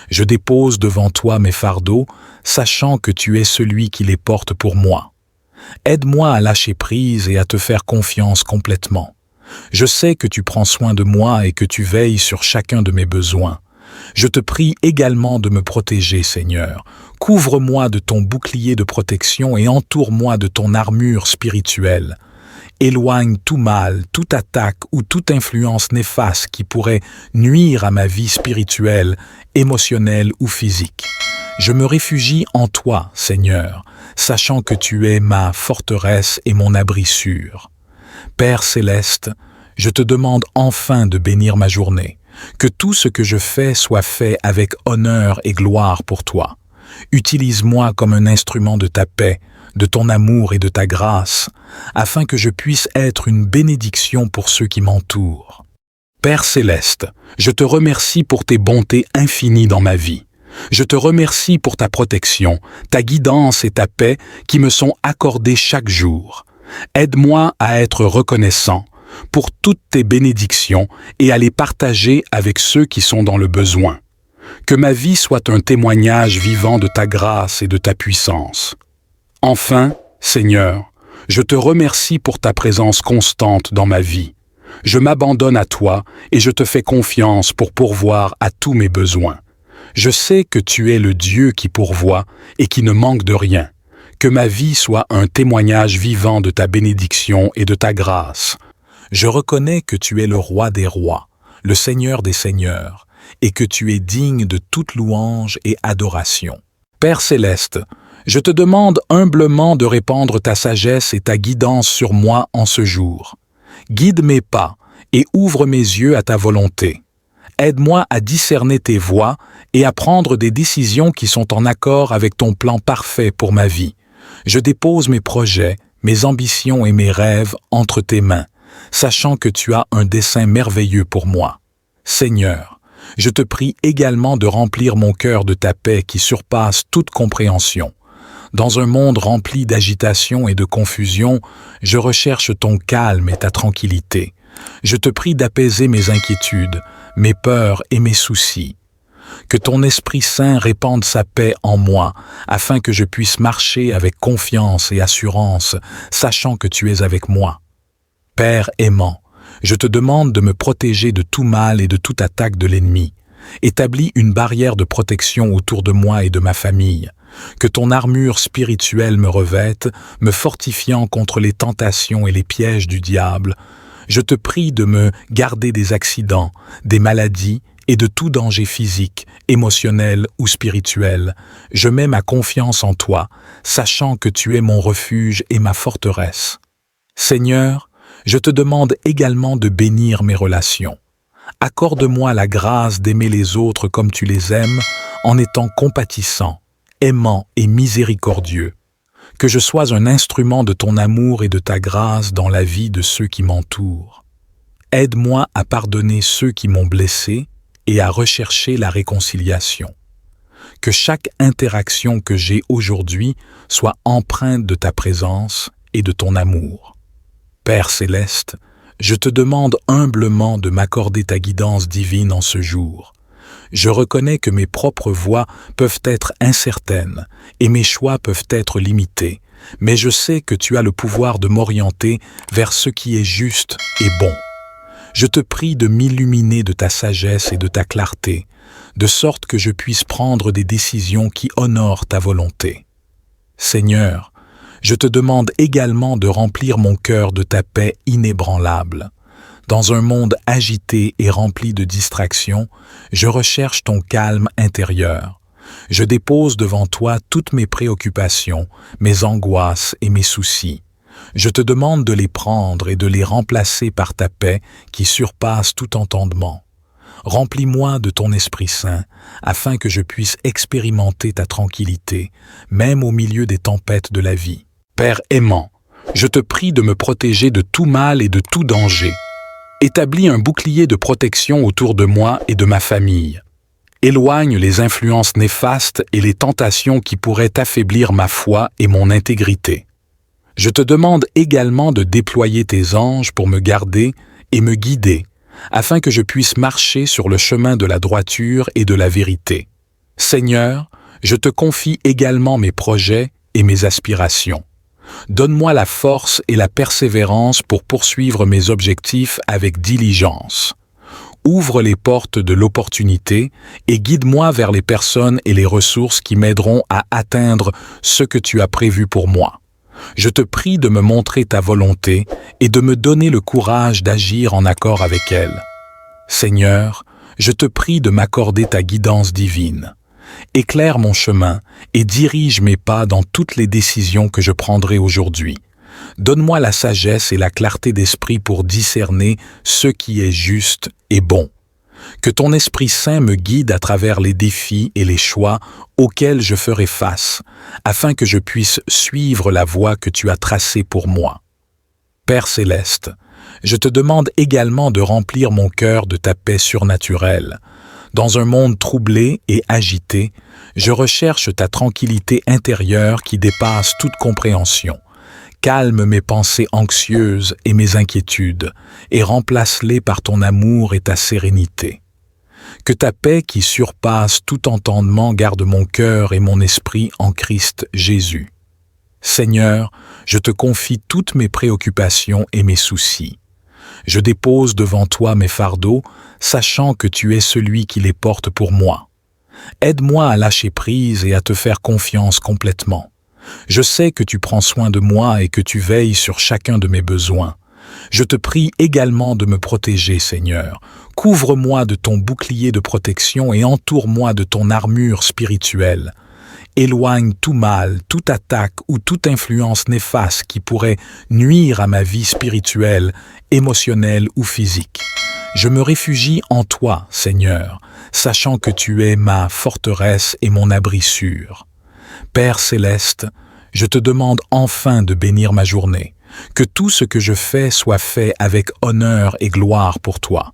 Je dépose devant toi mes fardeaux, sachant que tu es celui qui les porte pour moi. Aide-moi à lâcher prise et à te faire confiance complètement. Je sais que tu prends soin de moi et que tu veilles sur chacun de mes besoins. Je te prie également de me protéger, Seigneur. Couvre-moi de ton bouclier de protection et entoure-moi de ton armure spirituelle. Éloigne tout mal, toute attaque ou toute influence néfaste qui pourrait nuire à ma vie spirituelle, émotionnelle ou physique. Je me réfugie en toi, Seigneur, sachant que tu es ma forteresse et mon abri sûr. Père céleste, je te demande enfin de bénir ma journée, que tout ce que je fais soit fait avec honneur et gloire pour toi. Utilise-moi comme un instrument de ta paix, de ton amour et de ta grâce, afin que je puisse être une bénédiction pour ceux qui m'entourent. Père céleste, je te remercie pour tes bontés infinies dans ma vie. Je te remercie pour ta protection, ta guidance et ta paix qui me sont accordées chaque jour. Aide-moi à être reconnaissant pour toutes tes bénédictions et à les partager avec ceux qui sont dans le besoin. Que ma vie soit un témoignage vivant de ta grâce et de ta puissance. Enfin, Seigneur, je te remercie pour ta présence constante dans ma vie. Je m'abandonne à toi et je te fais confiance pour pourvoir à tous mes besoins. Je sais que tu es le Dieu qui pourvoit et qui ne manque de rien. Que ma vie soit un témoignage vivant de ta bénédiction et de ta grâce. Je reconnais que tu es le roi des rois, le Seigneur des seigneurs, et que tu es digne de toute louange et adoration. Père céleste, je te demande humblement de répandre ta sagesse et ta guidance sur moi en ce jour. Guide mes pas et ouvre mes yeux à ta volonté. Aide-moi à discerner tes voies et à prendre des décisions qui sont en accord avec ton plan parfait pour ma vie. Je dépose mes projets, mes ambitions et mes rêves entre tes mains, sachant que tu as un dessein merveilleux pour moi. Seigneur, je te prie également de remplir mon cœur de ta paix qui surpasse toute compréhension. Dans un monde rempli d'agitation et de confusion, je recherche ton calme et ta tranquillité. Je te prie d'apaiser mes inquiétudes, mes peurs et mes soucis. Que ton Esprit Saint répande sa paix en moi, afin que je puisse marcher avec confiance et assurance, sachant que tu es avec moi. Père aimant, je te demande de me protéger de tout mal et de toute attaque de l'ennemi. Établis une barrière de protection autour de moi et de ma famille. Que ton armure spirituelle me revête, me fortifiant contre les tentations et les pièges du diable. Je te prie de me garder des accidents, des maladies et de tout danger physique, émotionnel ou spirituel. Je mets ma confiance en toi, sachant que tu es mon refuge et ma forteresse. Seigneur, je te demande également de bénir mes relations. Accorde-moi la grâce d'aimer les autres comme tu les aimes, en étant compatissant, aimant et miséricordieux. Que je sois un instrument de ton amour et de ta grâce dans la vie de ceux qui m'entourent. Aide-moi à pardonner ceux qui m'ont blessé et à rechercher la réconciliation. Que chaque interaction que j'ai aujourd'hui soit empreinte de ta présence et de ton amour. Père céleste, je te demande humblement de m'accorder ta guidance divine en ce jour. Je reconnais que mes propres voies peuvent être incertaines et mes choix peuvent être limités, mais je sais que tu as le pouvoir de m'orienter vers ce qui est juste et bon. Je te prie de m'illuminer de ta sagesse et de ta clarté, de sorte que je puisse prendre des décisions qui honorent ta volonté. Seigneur, je te demande également de remplir mon cœur de ta paix inébranlable. Dans un monde agité et rempli de distractions, je recherche ton calme intérieur. Je dépose devant toi toutes mes préoccupations, mes angoisses et mes soucis. Je te demande de les prendre et de les remplacer par ta paix qui surpasse tout entendement. Remplis-moi de ton Esprit Saint, afin que je puisse expérimenter ta tranquillité, même au milieu des tempêtes de la vie. Père aimant, je te prie de me protéger de tout mal et de tout danger. Établis un bouclier de protection autour de moi et de ma famille. Éloigne les influences néfastes et les tentations qui pourraient affaiblir ma foi et mon intégrité. Je te demande également de déployer tes anges pour me garder et me guider, afin que je puisse marcher sur le chemin de la droiture et de la vérité. Seigneur, je te confie également mes projets et mes aspirations. Donne-moi la force et la persévérance pour poursuivre mes objectifs avec diligence. Ouvre les portes de l'opportunité et guide-moi vers les personnes et les ressources qui m'aideront à atteindre ce que tu as prévu pour moi. Je te prie de me montrer ta volonté et de me donner le courage d'agir en accord avec elle. Seigneur, je te prie de m'accorder ta guidance divine. Éclaire mon chemin et dirige mes pas dans toutes les décisions que je prendrai aujourd'hui. Donne-moi la sagesse et la clarté d'esprit pour discerner ce qui est juste et bon. Que ton Esprit Saint me guide à travers les défis et les choix auxquels je ferai face, afin que je puisse suivre la voie que tu as tracée pour moi. Père céleste, je te demande également de remplir mon cœur de ta paix surnaturelle. Dans un monde troublé et agité, je recherche ta tranquillité intérieure qui dépasse toute compréhension. Calme mes pensées anxieuses et mes inquiétudes, et remplace-les par ton amour et ta sérénité. Que ta paix qui surpasse tout entendement garde mon cœur et mon esprit en Christ Jésus. Seigneur, je te confie toutes mes préoccupations et mes soucis. Je dépose devant toi mes fardeaux, sachant que tu es celui qui les porte pour moi. Aide-moi à lâcher prise et à te faire confiance complètement. Je sais que tu prends soin de moi et que tu veilles sur chacun de mes besoins. Je te prie également de me protéger, Seigneur. Couvre-moi de ton bouclier de protection et entoure-moi de ton armure spirituelle. Éloigne tout mal, toute attaque ou toute influence néfaste qui pourrait nuire à ma vie spirituelle, émotionnelle ou physique. Je me réfugie en toi, Seigneur, sachant que tu es ma forteresse et mon abri sûr. Père céleste, Je te demande enfin de bénir ma journée, que tout ce que je fais soit fait avec honneur et gloire pour toi.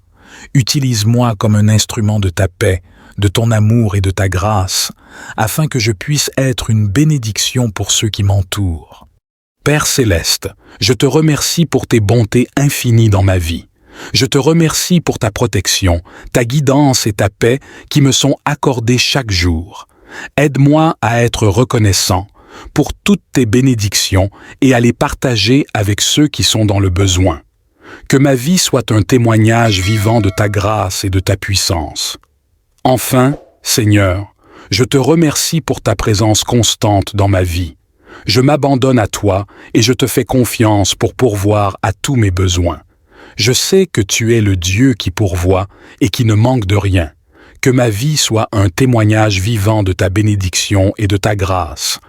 Utilise-moi comme un instrument de ta paix, de ton amour et de ta grâce, afin que je puisse être une bénédiction pour ceux qui m'entourent. Père céleste, je te remercie pour tes bontés infinies dans ma vie. Je te remercie pour ta protection, ta guidance et ta paix qui me sont accordées chaque jour. Aide-moi à être reconnaissant pour toutes tes bénédictions et à les partager avec ceux qui sont dans le besoin. Que ma vie soit un témoignage vivant de ta grâce et de ta puissance. Enfin, Seigneur, je te remercie pour ta présence constante dans ma vie. Je m'abandonne à toi et je te fais confiance pour pourvoir à tous mes besoins. Je sais que tu es le Dieu qui pourvoit et qui ne manque de rien. Que ma vie soit un témoignage vivant de ta bénédiction et de ta grâce.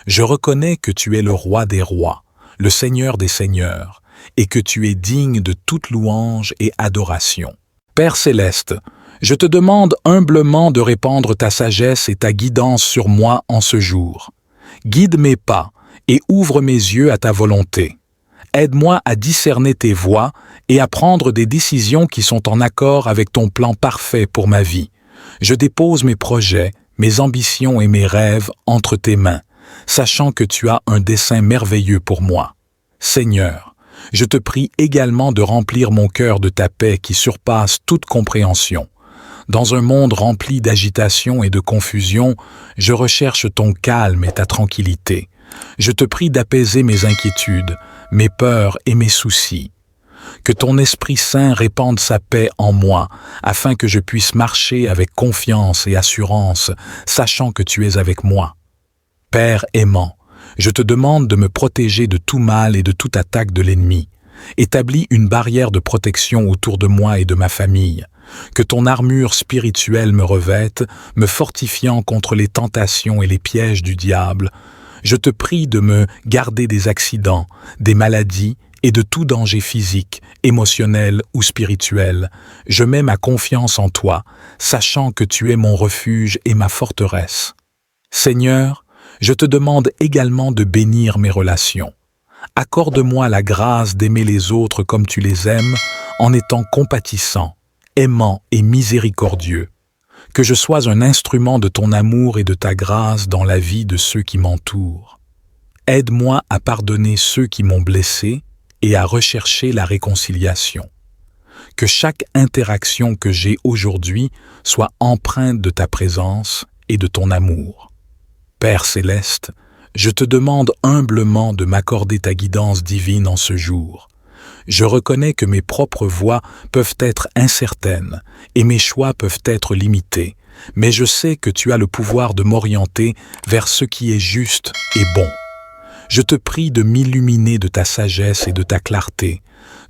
Je reconnais que tu es le roi des rois, le Seigneur des seigneurs, et que tu es digne de toute louange et adoration. Père céleste, je te demande humblement de répandre ta sagesse et ta guidance sur moi en ce jour. Guide mes pas et ouvre mes yeux à ta volonté. Aide-moi à discerner tes voies et à prendre des décisions qui sont en accord avec ton plan parfait pour ma vie. Je dépose mes projets, mes ambitions et mes rêves entre tes mains, sachant que tu as un dessein merveilleux pour moi. Seigneur, je te prie également de remplir mon cœur de ta paix qui surpasse toute compréhension. Dans un monde rempli d'agitation et de confusion, je recherche ton calme et ta tranquillité. Je te prie d'apaiser mes inquiétudes, mes peurs et mes soucis. Que ton Esprit Saint répande sa paix en moi, afin que je puisse marcher avec confiance et assurance, sachant que tu es avec moi. Père aimant, je te demande de me protéger de tout mal et de toute attaque de l'ennemi. Établis une barrière de protection autour de moi et de ma famille. Que ton armure spirituelle me revête, me fortifiant contre les tentations et les pièges du diable. Je te prie de me garder des accidents, des maladies et de tout danger physique, émotionnel ou spirituel. Je mets ma confiance en toi, sachant que tu es mon refuge et ma forteresse. Seigneur, je te demande également de bénir mes relations. Accorde-moi la grâce d'aimer les autres comme tu les aimes, en étant compatissant, aimant et miséricordieux. Que je sois un instrument de ton amour et de ta grâce dans la vie de ceux qui m'entourent. Aide-moi à pardonner ceux qui m'ont blessé et à rechercher la réconciliation. Que chaque interaction que j'ai aujourd'hui soit empreinte de ta présence et de ton amour. Père céleste, je te demande humblement de m'accorder ta guidance divine en ce jour. Je reconnais que mes propres voies peuvent être incertaines et mes choix peuvent être limités, mais je sais que tu as le pouvoir de m'orienter vers ce qui est juste et bon. Je te prie de m'illuminer de ta sagesse et de ta clarté,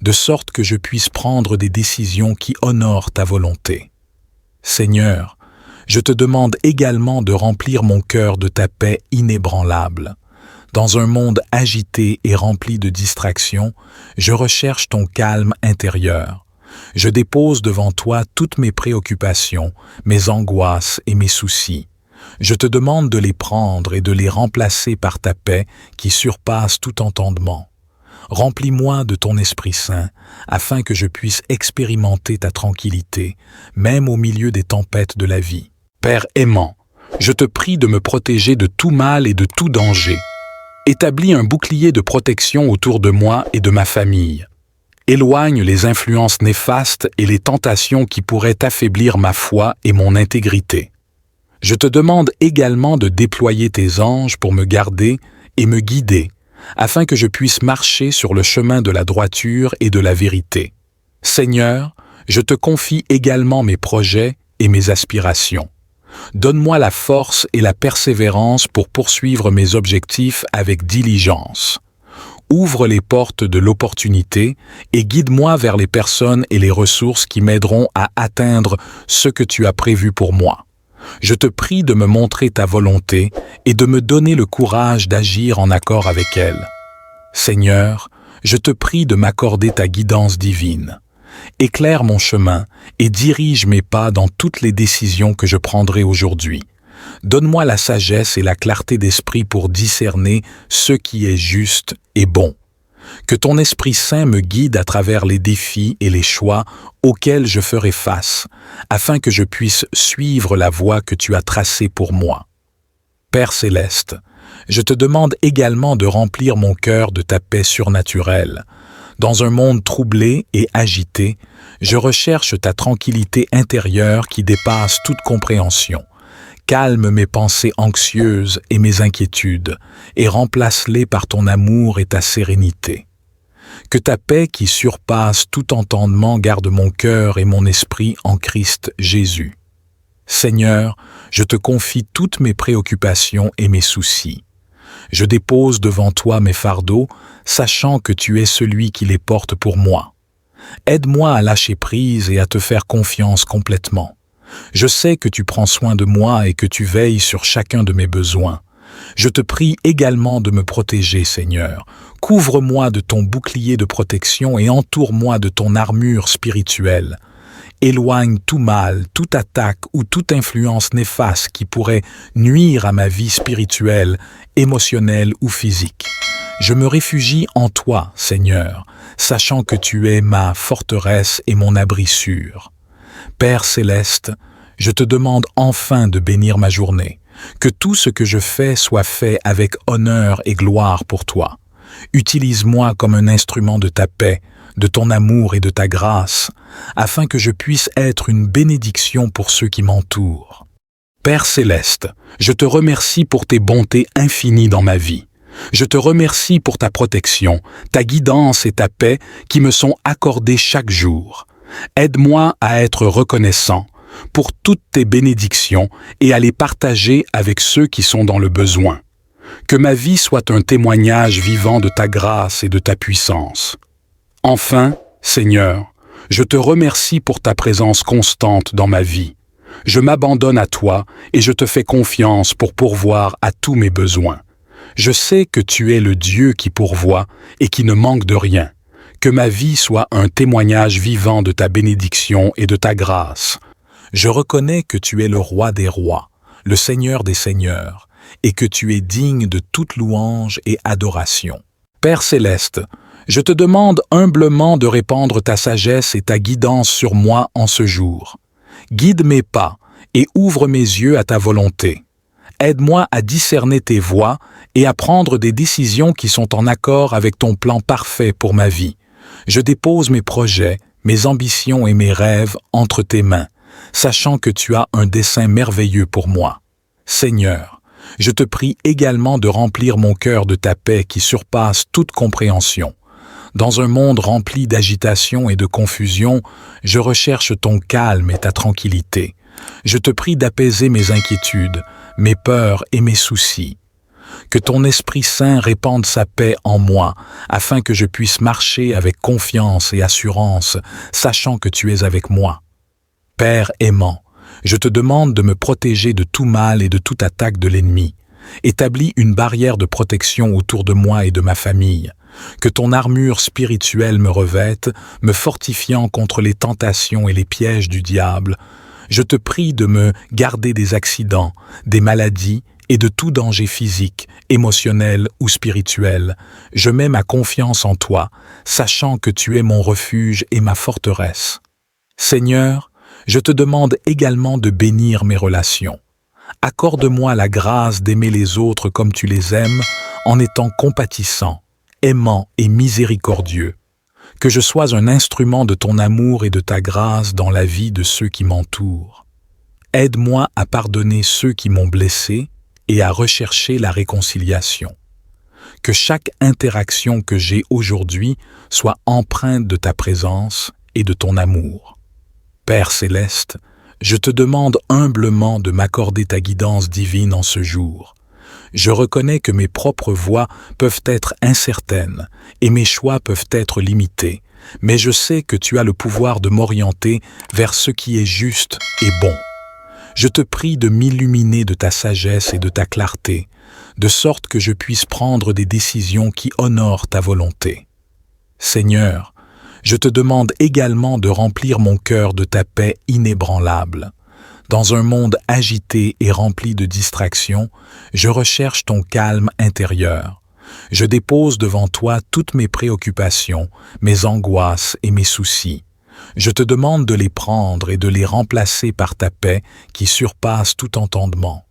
de sorte que je puisse prendre des décisions qui honorent ta volonté. Seigneur, je te demande également de remplir mon cœur de ta paix inébranlable. Dans un monde agité et rempli de distractions, je recherche ton calme intérieur. Je dépose devant toi toutes mes préoccupations, mes angoisses et mes soucis. Je te demande de les prendre et de les remplacer par ta paix qui surpasse tout entendement. Remplis-moi de ton Esprit Saint, afin que je puisse expérimenter ta tranquillité, même au milieu des tempêtes de la vie. Père aimant, je te prie de me protéger de tout mal et de tout danger. Établis un bouclier de protection autour de moi et de ma famille. Éloigne les influences néfastes et les tentations qui pourraient affaiblir ma foi et mon intégrité. Je te demande également de déployer tes anges pour me garder et me guider, afin que je puisse marcher sur le chemin de la droiture et de la vérité. Seigneur, je te confie également mes projets et mes aspirations. Donne-moi la force et la persévérance pour poursuivre mes objectifs avec diligence. Ouvre les portes de l'opportunité et guide-moi vers les personnes et les ressources qui m'aideront à atteindre ce que tu as prévu pour moi. Je te prie de me montrer ta volonté et de me donner le courage d'agir en accord avec elle. Seigneur, je te prie de m'accorder ta guidance divine. Éclaire mon chemin et dirige mes pas dans toutes les décisions que je prendrai aujourd'hui. Donne-moi la sagesse et la clarté d'esprit pour discerner ce qui est juste et bon. Que ton Esprit Saint me guide à travers les défis et les choix auxquels je ferai face, afin que je puisse suivre la voie que tu as tracée pour moi. Père céleste, je te demande également de remplir mon cœur de ta paix surnaturelle. Dans un monde troublé et agité, je recherche ta tranquillité intérieure qui dépasse toute compréhension. Calme mes pensées anxieuses et mes inquiétudes, et remplace-les par ton amour et ta sérénité. Que ta paix qui surpasse tout entendement garde mon cœur et mon esprit en Christ Jésus. Seigneur, je te confie toutes mes préoccupations et mes soucis. Je dépose devant toi mes fardeaux, sachant que tu es celui qui les porte pour moi. Aide-moi à lâcher prise et à te faire confiance complètement. Je sais que tu prends soin de moi et que tu veilles sur chacun de mes besoins. Je te prie également de me protéger, Seigneur. Couvre-moi de ton bouclier de protection et entoure-moi de ton armure spirituelle. Éloigne tout mal, toute attaque ou toute influence néfaste qui pourrait nuire à ma vie spirituelle, émotionnelle ou physique. Je me réfugie en toi, Seigneur, sachant que tu es ma forteresse et mon abri sûr. Père céleste, je te demande enfin de bénir ma journée, que tout ce que je fais soit fait avec honneur et gloire pour toi. Utilise-moi comme un instrument de ta paix, de ton amour et de ta grâce, afin que je puisse être une bénédiction pour ceux qui m'entourent. Père céleste, je te remercie pour tes bontés infinies dans ma vie. Je te remercie pour ta protection, ta guidance et ta paix qui me sont accordées chaque jour. Aide-moi à être reconnaissant pour toutes tes bénédictions et à les partager avec ceux qui sont dans le besoin. Que ma vie soit un témoignage vivant de ta grâce et de ta puissance. Enfin, Seigneur, je te remercie pour ta présence constante dans ma vie. Je m'abandonne à toi et je te fais confiance pour pourvoir à tous mes besoins. Je sais que tu es le Dieu qui pourvoit et qui ne manque de rien. Que ma vie soit un témoignage vivant de ta bénédiction et de ta grâce. Je reconnais que tu es le roi des rois, le Seigneur des seigneurs, et que tu es digne de toute louange et adoration. Père céleste, je te demande humblement de répandre ta sagesse et ta guidance sur moi en ce jour. Guide mes pas et ouvre mes yeux à ta volonté. Aide-moi à discerner tes voies et à prendre des décisions qui sont en accord avec ton plan parfait pour ma vie. Je dépose mes projets, mes ambitions et mes rêves entre tes mains, sachant que tu as un dessein merveilleux pour moi. Seigneur, je te prie également de remplir mon cœur de ta paix qui surpasse toute compréhension. Dans un monde rempli d'agitation et de confusion, je recherche ton calme et ta tranquillité. Je te prie d'apaiser mes inquiétudes, mes peurs et mes soucis. Que ton Esprit Saint répande sa paix en moi, afin que je puisse marcher avec confiance et assurance, sachant que tu es avec moi. Père aimant, je te demande de me protéger de tout mal et de toute attaque de l'ennemi. Établis une barrière de protection autour de moi et de ma famille. Que ton armure spirituelle me revête, me fortifiant contre les tentations et les pièges du diable. Je te prie de me garder des accidents, des maladies et de tout danger physique, émotionnel ou spirituel. Je mets ma confiance en toi, sachant que tu es mon refuge et ma forteresse. Seigneur, je te demande également de bénir mes relations. Accorde-moi la grâce d'aimer les autres comme tu les aimes, en étant compatissant, aimant et miséricordieux. Que je sois un instrument de ton amour et de ta grâce dans la vie de ceux qui m'entourent. Aide-moi à pardonner ceux qui m'ont blessé et à rechercher la réconciliation. Que chaque interaction que j'ai aujourd'hui soit empreinte de ta présence et de ton amour. Père céleste, je te demande humblement de m'accorder ta guidance divine en ce jour. Je reconnais que mes propres voies peuvent être incertaines et mes choix peuvent être limités, mais je sais que tu as le pouvoir de m'orienter vers ce qui est juste et bon. Je te prie de m'illuminer de ta sagesse et de ta clarté, de sorte que je puisse prendre des décisions qui honorent ta volonté. Seigneur, je te demande également de remplir mon cœur de ta paix inébranlable. Dans un monde agité et rempli de distractions, je recherche ton calme intérieur. Je dépose devant toi toutes mes préoccupations, mes angoisses et mes soucis. Je te demande de les prendre et de les remplacer par ta paix qui surpasse tout entendement.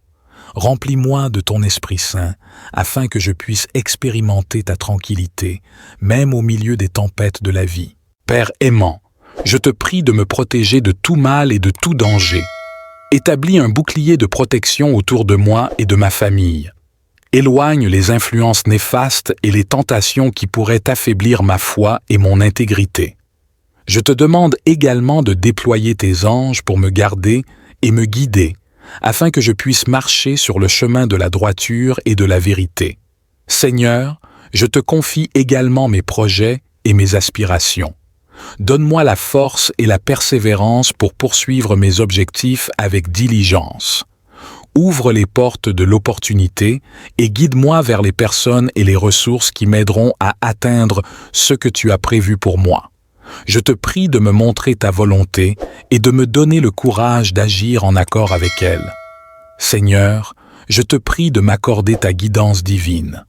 Remplis-moi de ton Esprit Saint, afin que je puisse expérimenter ta tranquillité, même au milieu des tempêtes de la vie. Père aimant, je te prie de me protéger de tout mal et de tout danger. Établis un bouclier de protection autour de moi et de ma famille. Éloigne les influences néfastes et les tentations qui pourraient affaiblir ma foi et mon intégrité. Je te demande également de déployer tes anges pour me garder et me guider, afin que je puisse marcher sur le chemin de la droiture et de la vérité. Seigneur, je te confie également mes projets et mes aspirations. Donne-moi la force et la persévérance pour poursuivre mes objectifs avec diligence. Ouvre les portes de l'opportunité et guide-moi vers les personnes et les ressources qui m'aideront à atteindre ce que tu as prévu pour moi. Je te prie de me montrer ta volonté et de me donner le courage d'agir en accord avec elle. Seigneur, je te prie de m'accorder ta guidance divine.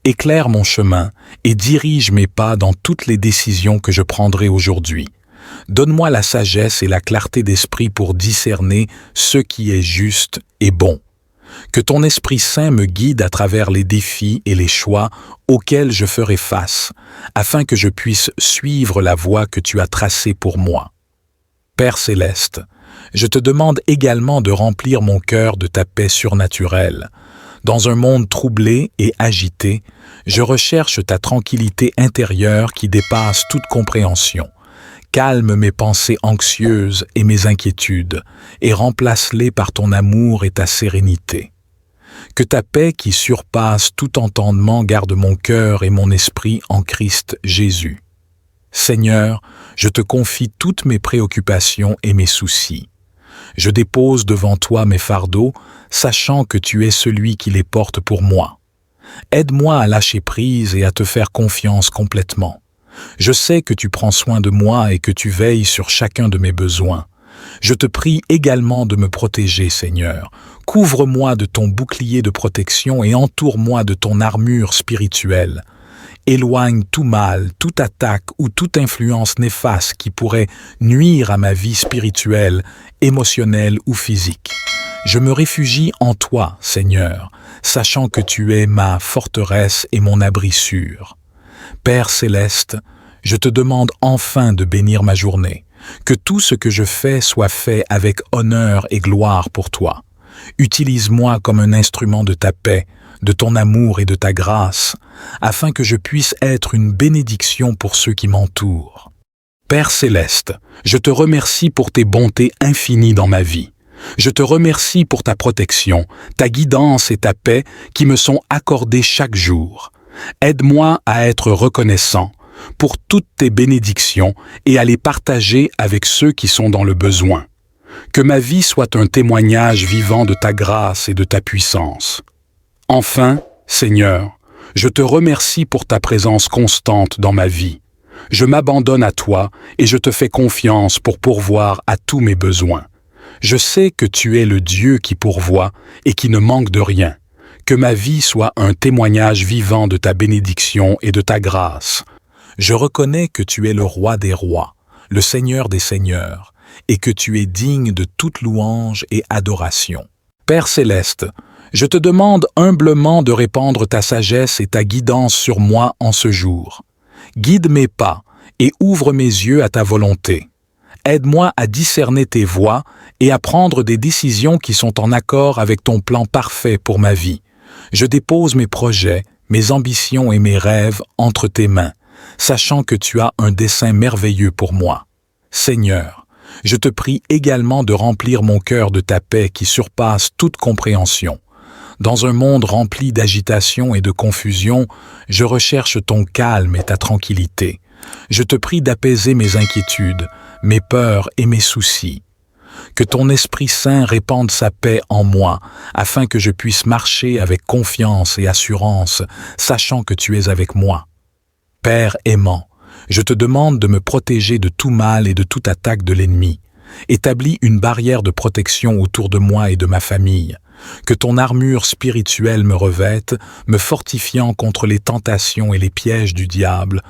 Éclaire mon chemin et dirige mes pas dans toutes les décisions que je prendrai aujourd'hui. Donne-moi la sagesse et la clarté d'esprit pour discerner ce qui est juste et bon. Que ton Esprit Saint me guide à travers les défis et les choix auxquels je ferai face, afin que je puisse suivre la voie que tu as tracée pour moi. Père céleste, je te demande également de remplir mon cœur de ta paix surnaturelle. Dans un monde troublé et agité, je recherche ta tranquillité intérieure qui dépasse toute compréhension. Calme mes pensées anxieuses et mes inquiétudes, et remplace-les par ton amour et ta sérénité. Que ta paix qui surpasse tout entendement garde mon cœur et mon esprit en Christ Jésus. Seigneur, je te confie toutes mes préoccupations et mes soucis. Je dépose devant toi mes fardeaux, sachant que tu es celui qui les porte pour moi. Aide-moi à lâcher prise et à te faire confiance complètement. Je sais que tu prends soin de moi et que tu veilles sur chacun de mes besoins. Je te prie également de me protéger, Seigneur. Couvre-moi de ton bouclier de protection et entoure-moi de ton armure spirituelle. Éloigne tout mal, toute attaque ou toute influence néfaste qui pourrait nuire à ma vie spirituelle, émotionnelle ou physique. Je me réfugie en toi, Seigneur, sachant que tu es ma forteresse et mon abri sûr. Père céleste, je te demande enfin de bénir ma journée, que tout ce que je fais soit fait avec honneur et gloire pour toi. Utilise-moi comme un instrument de ta paix, de ton amour et de ta grâce, afin que je puisse être une bénédiction pour ceux qui m'entourent. Père céleste, je te remercie pour tes bontés infinies dans ma vie. Je te remercie pour ta protection, ta guidance et ta paix qui me sont accordées chaque jour. Aide-moi à être reconnaissant pour toutes tes bénédictions et à les partager avec ceux qui sont dans le besoin. Que ma vie soit un témoignage vivant de ta grâce et de ta puissance. Enfin, Seigneur, je te remercie pour ta présence constante dans ma vie. Je m'abandonne à toi et je te fais confiance pour pourvoir à tous mes besoins. Je sais que tu es le Dieu qui pourvoit et qui ne manque de rien. Que ma vie soit un témoignage vivant de ta bénédiction et de ta grâce. Je reconnais que tu es le roi des rois, le Seigneur des seigneurs, et que tu es digne de toute louange et adoration. Père céleste, je te demande humblement de répandre ta sagesse et ta guidance sur moi en ce jour. Guide mes pas et ouvre mes yeux à ta volonté. Aide-moi à discerner tes voies et à prendre des décisions qui sont en accord avec ton plan parfait pour ma vie. Je dépose mes projets, mes ambitions et mes rêves entre tes mains, sachant que tu as un dessein merveilleux pour moi. Seigneur, je te prie également de remplir mon cœur de ta paix qui surpasse toute compréhension. Dans un monde rempli d'agitation et de confusion, je recherche ton calme et ta tranquillité. Je te prie d'apaiser mes inquiétudes, mes peurs et mes soucis. Que ton Esprit Saint répande sa paix en moi, afin que je puisse marcher avec confiance et assurance, sachant que tu es avec moi. Père aimant, je te demande de me protéger de tout mal et de toute attaque de l'ennemi. Établis une barrière de protection autour de moi et de ma famille. Que ton armure spirituelle me revête, me fortifiant contre les tentations et les pièges du diable.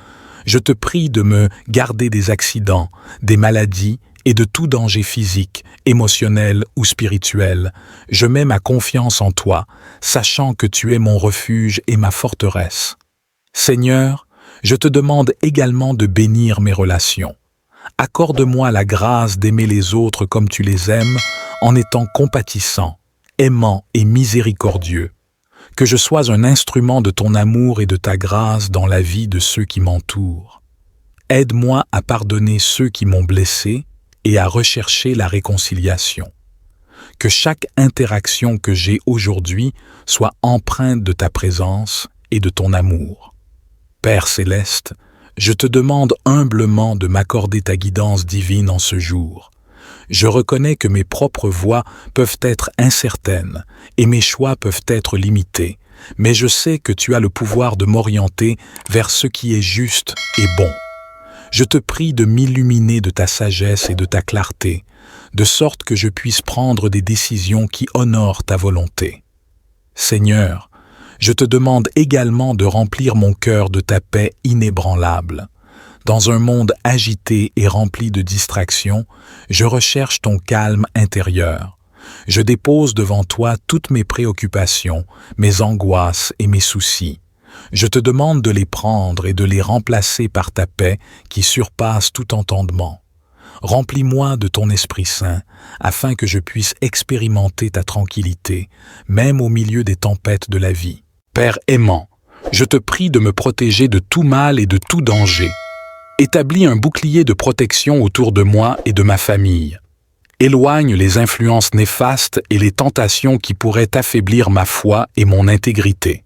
Je te prie de me garder des accidents, des maladies et de tout danger physique, émotionnel ou spirituel. Je mets ma confiance en toi, sachant que tu es mon refuge et ma forteresse. Seigneur, je te demande également de bénir mes relations. Accorde-moi la grâce d'aimer les autres comme tu les aimes, en étant compatissant, aimant et miséricordieux. Que je sois un instrument de ton amour et de ta grâce dans la vie de ceux qui m'entourent. Aide-moi à pardonner ceux qui m'ont blessé et à rechercher la réconciliation. Que chaque interaction que j'ai aujourd'hui soit empreinte de ta présence et de ton amour. Père céleste, je te demande humblement de m'accorder ta guidance divine en ce jour. Je reconnais que mes propres voies peuvent être incertaines et mes choix peuvent être limités, mais je sais que tu as le pouvoir de m'orienter vers ce qui est juste et bon. Je te prie de m'illuminer de ta sagesse et de ta clarté, de sorte que je puisse prendre des décisions qui honorent ta volonté. Seigneur, je te demande également de remplir mon cœur de ta paix inébranlable. Dans un monde agité et rempli de distractions, je recherche ton calme intérieur. Je dépose devant toi toutes mes préoccupations, mes angoisses et mes soucis. Je te demande de les prendre et de les remplacer par ta paix qui surpasse tout entendement. Remplis-moi de ton Esprit Saint, afin que je puisse expérimenter ta tranquillité, même au milieu des tempêtes de la vie. Père aimant, je te prie de me protéger de tout mal et de tout danger. Établis un bouclier de protection autour de moi et de ma famille. Éloigne les influences néfastes et les tentations qui pourraient affaiblir ma foi et mon intégrité.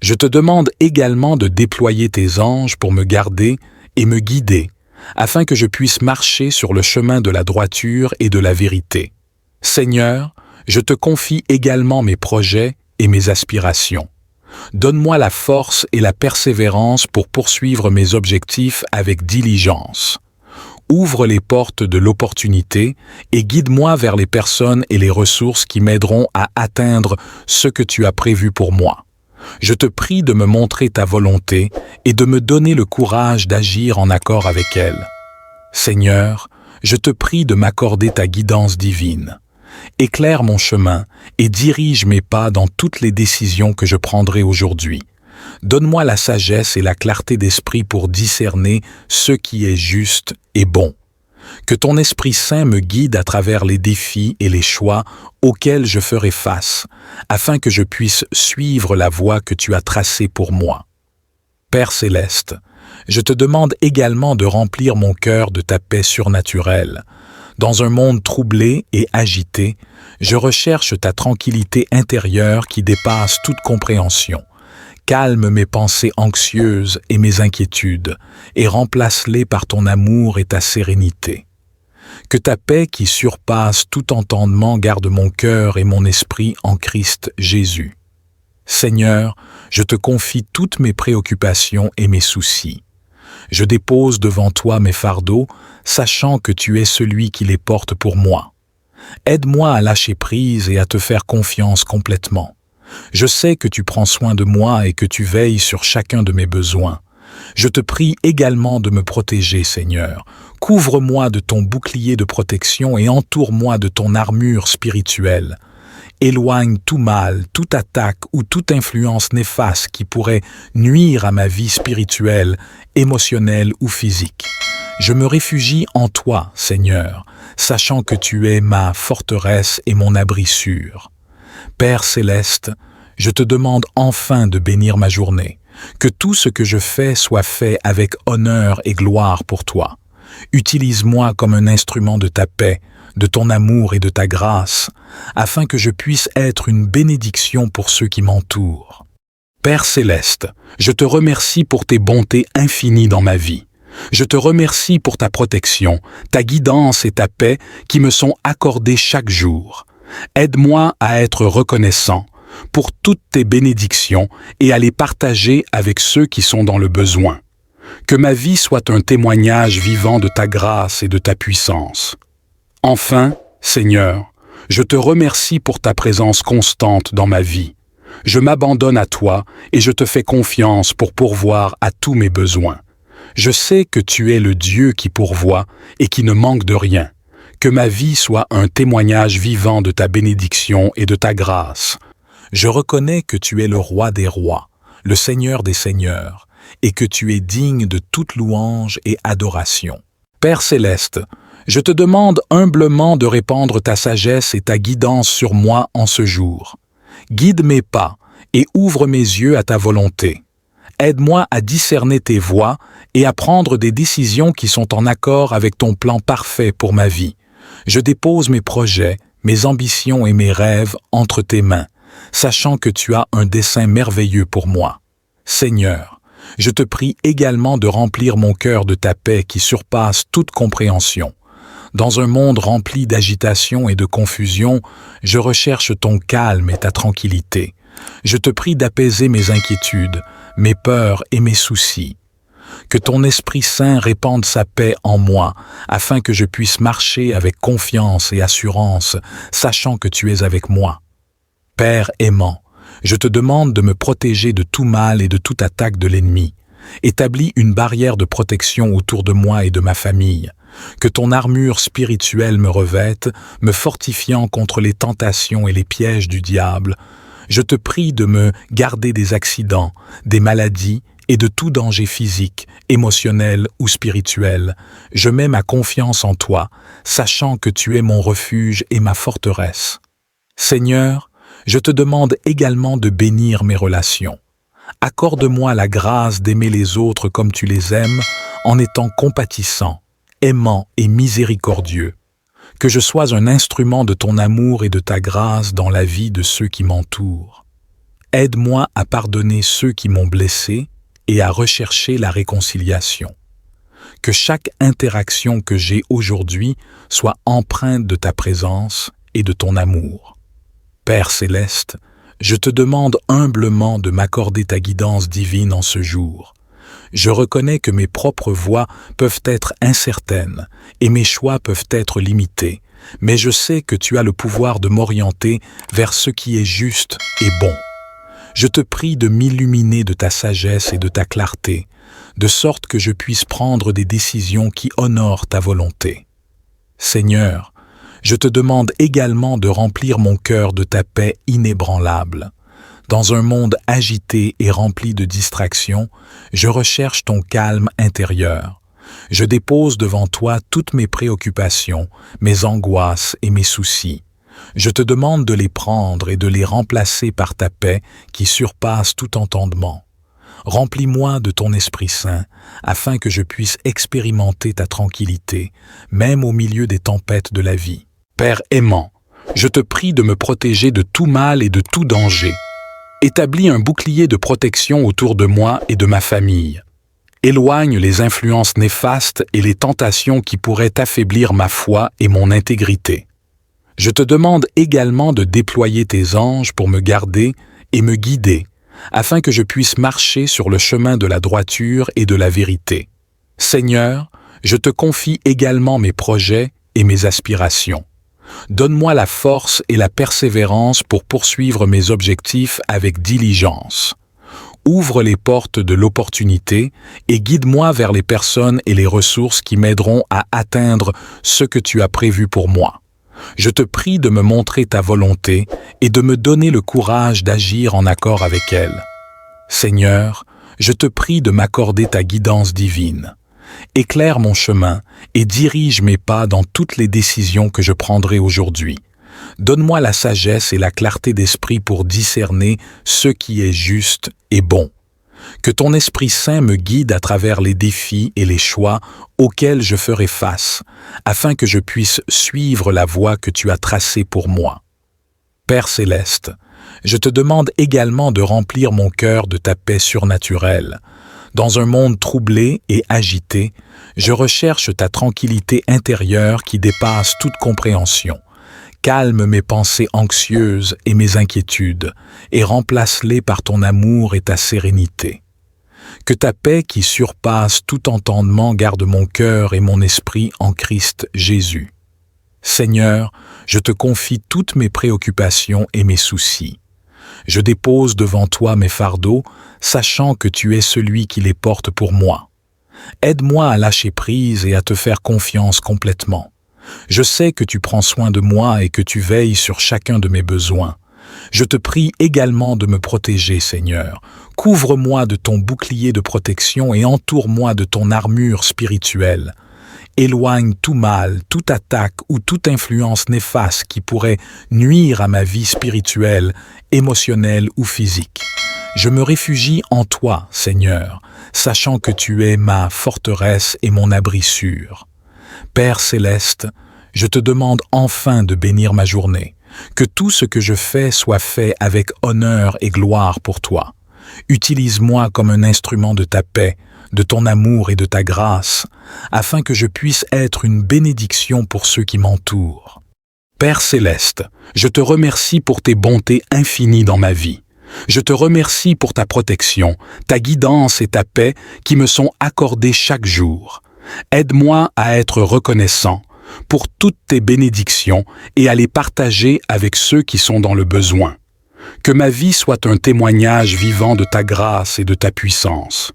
Je te demande également de déployer tes anges pour me garder et me guider, afin que je puisse marcher sur le chemin de la droiture et de la vérité. Seigneur, je te confie également mes projets et mes aspirations. Donne-moi la force et la persévérance pour poursuivre mes objectifs avec diligence. Ouvre les portes de l'opportunité et guide-moi vers les personnes et les ressources qui m'aideront à atteindre ce que tu as prévu pour moi. Je te prie de me montrer ta volonté et de me donner le courage d'agir en accord avec elle. Seigneur, je te prie de m'accorder ta guidance divine. Éclaire mon chemin et dirige mes pas dans toutes les décisions que je prendrai aujourd'hui. Donne-moi la sagesse et la clarté d'esprit pour discerner ce qui est juste et bon. Que ton Esprit Saint me guide à travers les défis et les choix auxquels je ferai face, afin que je puisse suivre la voie que tu as tracée pour moi. Père céleste, je te demande également de remplir mon cœur de ta paix surnaturelle. Dans un monde troublé et agité, je recherche ta tranquillité intérieure qui dépasse toute compréhension. Calme mes pensées anxieuses et mes inquiétudes, et remplace-les par ton amour et ta sérénité. Que ta paix qui surpasse tout entendement garde mon cœur et mon esprit en Christ Jésus. Seigneur, je te confie toutes mes préoccupations et mes soucis. Je dépose devant toi mes fardeaux, sachant que tu es celui qui les porte pour moi. Aide-moi à lâcher prise et à te faire confiance complètement. Je sais que tu prends soin de moi et que tu veilles sur chacun de mes besoins. Je te prie également de me protéger, Seigneur. Couvre-moi de ton bouclier de protection et entoure-moi de ton armure spirituelle. Éloigne tout mal, toute attaque ou toute influence néfaste qui pourrait nuire à ma vie spirituelle, émotionnelle ou physique. Je me réfugie en toi, Seigneur, sachant que tu es ma forteresse et mon abri sûr. Père céleste, je te demande enfin de bénir ma journée, que tout ce que je fais soit fait avec honneur et gloire pour toi. Utilise-moi comme un instrument de ta paix, de ton amour et de ta grâce, afin que je puisse être une bénédiction pour ceux qui m'entourent. Père céleste, je te remercie pour tes bontés infinies dans ma vie. Je te remercie pour ta protection, ta guidance et ta paix qui me sont accordées chaque jour. Aide-moi à être reconnaissant pour toutes tes bénédictions et à les partager avec ceux qui sont dans le besoin. Que ma vie soit un témoignage vivant de ta grâce et de ta puissance. Enfin, Seigneur, je te remercie pour ta présence constante dans ma vie. Je m'abandonne à toi et je te fais confiance pour pourvoir à tous mes besoins. Je sais que tu es le Dieu qui pourvoit et qui ne manque de rien. Que ma vie soit un témoignage vivant de ta bénédiction et de ta grâce. Je reconnais que tu es le roi des rois, le Seigneur des seigneurs, et que tu es digne de toute louange et adoration. Père céleste, je te demande humblement de répandre ta sagesse et ta guidance sur moi en ce jour. Guide mes pas et ouvre mes yeux à ta volonté. Aide-moi à discerner tes voies et à prendre des décisions qui sont en accord avec ton plan parfait pour ma vie. Je dépose mes projets, mes ambitions et mes rêves entre tes mains, sachant que tu as un dessein merveilleux pour moi. Seigneur, je te prie également de remplir mon cœur de ta paix qui surpasse toute compréhension. Dans un monde rempli d'agitation et de confusion, je recherche ton calme et ta tranquillité. Je te prie d'apaiser mes inquiétudes, mes peurs et mes soucis. Que ton Esprit Saint répande sa paix en moi, afin que je puisse marcher avec confiance et assurance, sachant que tu es avec moi. Père aimant, je te demande de me protéger de tout mal et de toute attaque de l'ennemi. Établis une barrière de protection autour de moi et de ma famille. Que ton armure spirituelle me revête, me fortifiant contre les tentations et les pièges du diable. Je te prie de me garder des accidents, des maladies et de tout danger physique, émotionnel ou spirituel. Je mets ma confiance en toi, sachant que tu es mon refuge et ma forteresse. Seigneur, je te demande également de bénir mes relations. Accorde-moi la grâce d'aimer les autres comme tu les aimes, en étant compatissant, aimant et miséricordieux. Que je sois un instrument de ton amour et de ta grâce dans la vie de ceux qui m'entourent. Aide-moi à pardonner ceux qui m'ont blessé et à rechercher la réconciliation. Que chaque interaction que j'ai aujourd'hui soit empreinte de ta présence et de ton amour. Père céleste, je te demande humblement de m'accorder ta guidance divine en ce jour. Je reconnais que mes propres voies peuvent être incertaines et mes choix peuvent être limités, mais je sais que tu as le pouvoir de m'orienter vers ce qui est juste et bon. Je te prie de m'illuminer de ta sagesse et de ta clarté, de sorte que je puisse prendre des décisions qui honorent ta volonté. Seigneur, je te demande également de remplir mon cœur de ta paix inébranlable. Dans un monde agité et rempli de distractions, je recherche ton calme intérieur. Je dépose devant toi toutes mes préoccupations, mes angoisses et mes soucis. Je te demande de les prendre et de les remplacer par ta paix qui surpasse tout entendement. Remplis-moi de ton Esprit Saint, afin que je puisse expérimenter ta tranquillité, même au milieu des tempêtes de la vie. Père aimant, je te prie de me protéger de tout mal et de tout danger. Établis un bouclier de protection autour de moi et de ma famille. Éloigne les influences néfastes et les tentations qui pourraient affaiblir ma foi et mon intégrité. Je te demande également de déployer tes anges pour me garder et me guider, afin que je puisse marcher sur le chemin de la droiture et de la vérité. Seigneur, je te confie également mes projets et mes aspirations. Donne-moi la force et la persévérance pour poursuivre mes objectifs avec diligence. Ouvre les portes de l'opportunité et guide-moi vers les personnes et les ressources qui m'aideront à atteindre ce que tu as prévu pour moi. Je te prie de me montrer ta volonté et de me donner le courage d'agir en accord avec elle. Seigneur, je te prie de m'accorder ta guidance divine. Éclaire mon chemin et dirige mes pas dans toutes les décisions que je prendrai aujourd'hui. Donne-moi la sagesse et la clarté d'esprit pour discerner ce qui est juste et bon. Que ton Esprit Saint me guide à travers les défis et les choix auxquels je ferai face, afin que je puisse suivre la voie que tu as tracée pour moi. Père céleste, je te demande également de remplir mon cœur de ta paix surnaturelle. Dans un monde troublé et agité, je recherche ta tranquillité intérieure qui dépasse toute compréhension. Calme mes pensées anxieuses et mes inquiétudes, et remplace-les par ton amour et ta sérénité. Que ta paix qui surpasse tout entendement garde mon cœur et mon esprit en Christ Jésus. Seigneur, je te confie toutes mes préoccupations et mes soucis. Je dépose devant toi mes fardeaux, sachant que tu es celui qui les porte pour moi. Aide-moi à lâcher prise et à te faire confiance complètement. Je sais que tu prends soin de moi et que tu veilles sur chacun de mes besoins. Je te prie également de me protéger, Seigneur. Couvre-moi de ton bouclier de protection et entoure-moi de ton armure spirituelle. Éloigne tout mal, toute attaque ou toute influence néfaste qui pourrait nuire à ma vie spirituelle, émotionnelle ou physique. Je me réfugie en toi, Seigneur, sachant que tu es ma forteresse et mon abri sûr. Père céleste, je te demande enfin de bénir ma journée, que tout ce que je fais soit fait avec honneur et gloire pour toi. Utilise-moi comme un instrument de ta paix, de ton amour et de ta grâce, afin que je puisse être une bénédiction pour ceux qui m'entourent. Père céleste, je te remercie pour tes bontés infinies dans ma vie. Je te remercie pour ta protection, ta guidance et ta paix qui me sont accordées chaque jour. Aide-moi à être reconnaissant pour toutes tes bénédictions et à les partager avec ceux qui sont dans le besoin. Que ma vie soit un témoignage vivant de ta grâce et de ta puissance.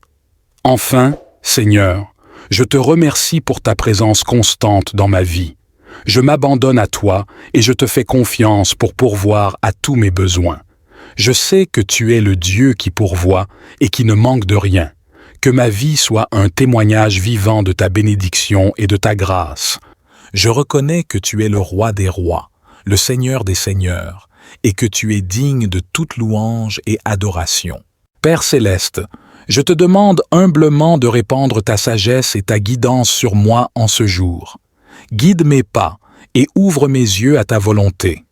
Enfin, Seigneur, je te remercie pour ta présence constante dans ma vie. Je m'abandonne à toi et je te fais confiance pour pourvoir à tous mes besoins. Je sais que tu es le Dieu qui pourvoit et qui ne manque de rien. Que ma vie soit un témoignage vivant de ta bénédiction et de ta grâce. Je reconnais que tu es le roi des rois, le Seigneur des seigneurs, et que tu es digne de toute louange et adoration. Père céleste, je te demande humblement de répandre ta sagesse et ta guidance sur moi en ce jour. Guide mes pas et ouvre mes yeux à ta volonté.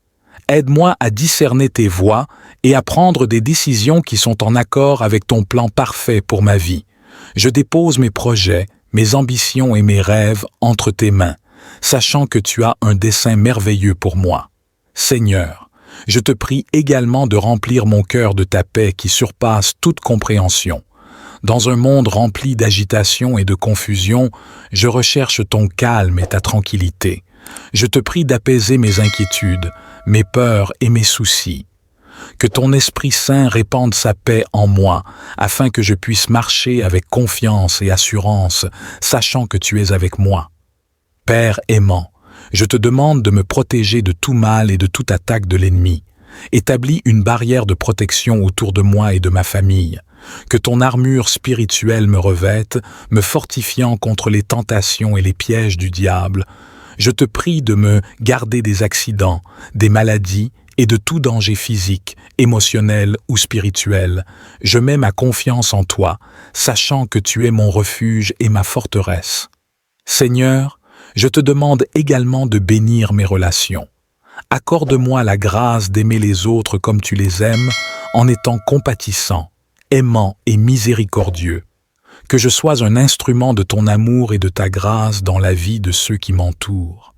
Aide-moi à discerner tes voies et à prendre des décisions qui sont en accord avec ton plan parfait pour ma vie. Je dépose mes projets, mes ambitions et mes rêves entre tes mains, sachant que tu as un dessein merveilleux pour moi. Seigneur, je te prie également de remplir mon cœur de ta paix qui surpasse toute compréhension. Dans un monde rempli d'agitation et de confusion, je recherche ton calme et ta tranquillité. Je te prie d'apaiser mes inquiétudes, mes peurs et mes soucis. Que ton Esprit Saint répande sa paix en moi, afin que je puisse marcher avec confiance et assurance, sachant que tu es avec moi. Père aimant, je te demande de me protéger de tout mal et de toute attaque de l'ennemi. Établis une barrière de protection autour de moi et de ma famille. Que ton armure spirituelle me revête, me fortifiant contre les tentations et les pièges du diable. Je te prie de me garder des accidents, des maladies et de tout danger physique, émotionnel ou spirituel. Je mets ma confiance en toi, sachant que tu es mon refuge et ma forteresse. Seigneur, je te demande également de bénir mes relations. Accorde-moi la grâce d'aimer les autres comme tu les aimes, en étant compatissant, aimant et miséricordieux. Que je sois un instrument de ton amour et de ta grâce dans la vie de ceux qui m'entourent.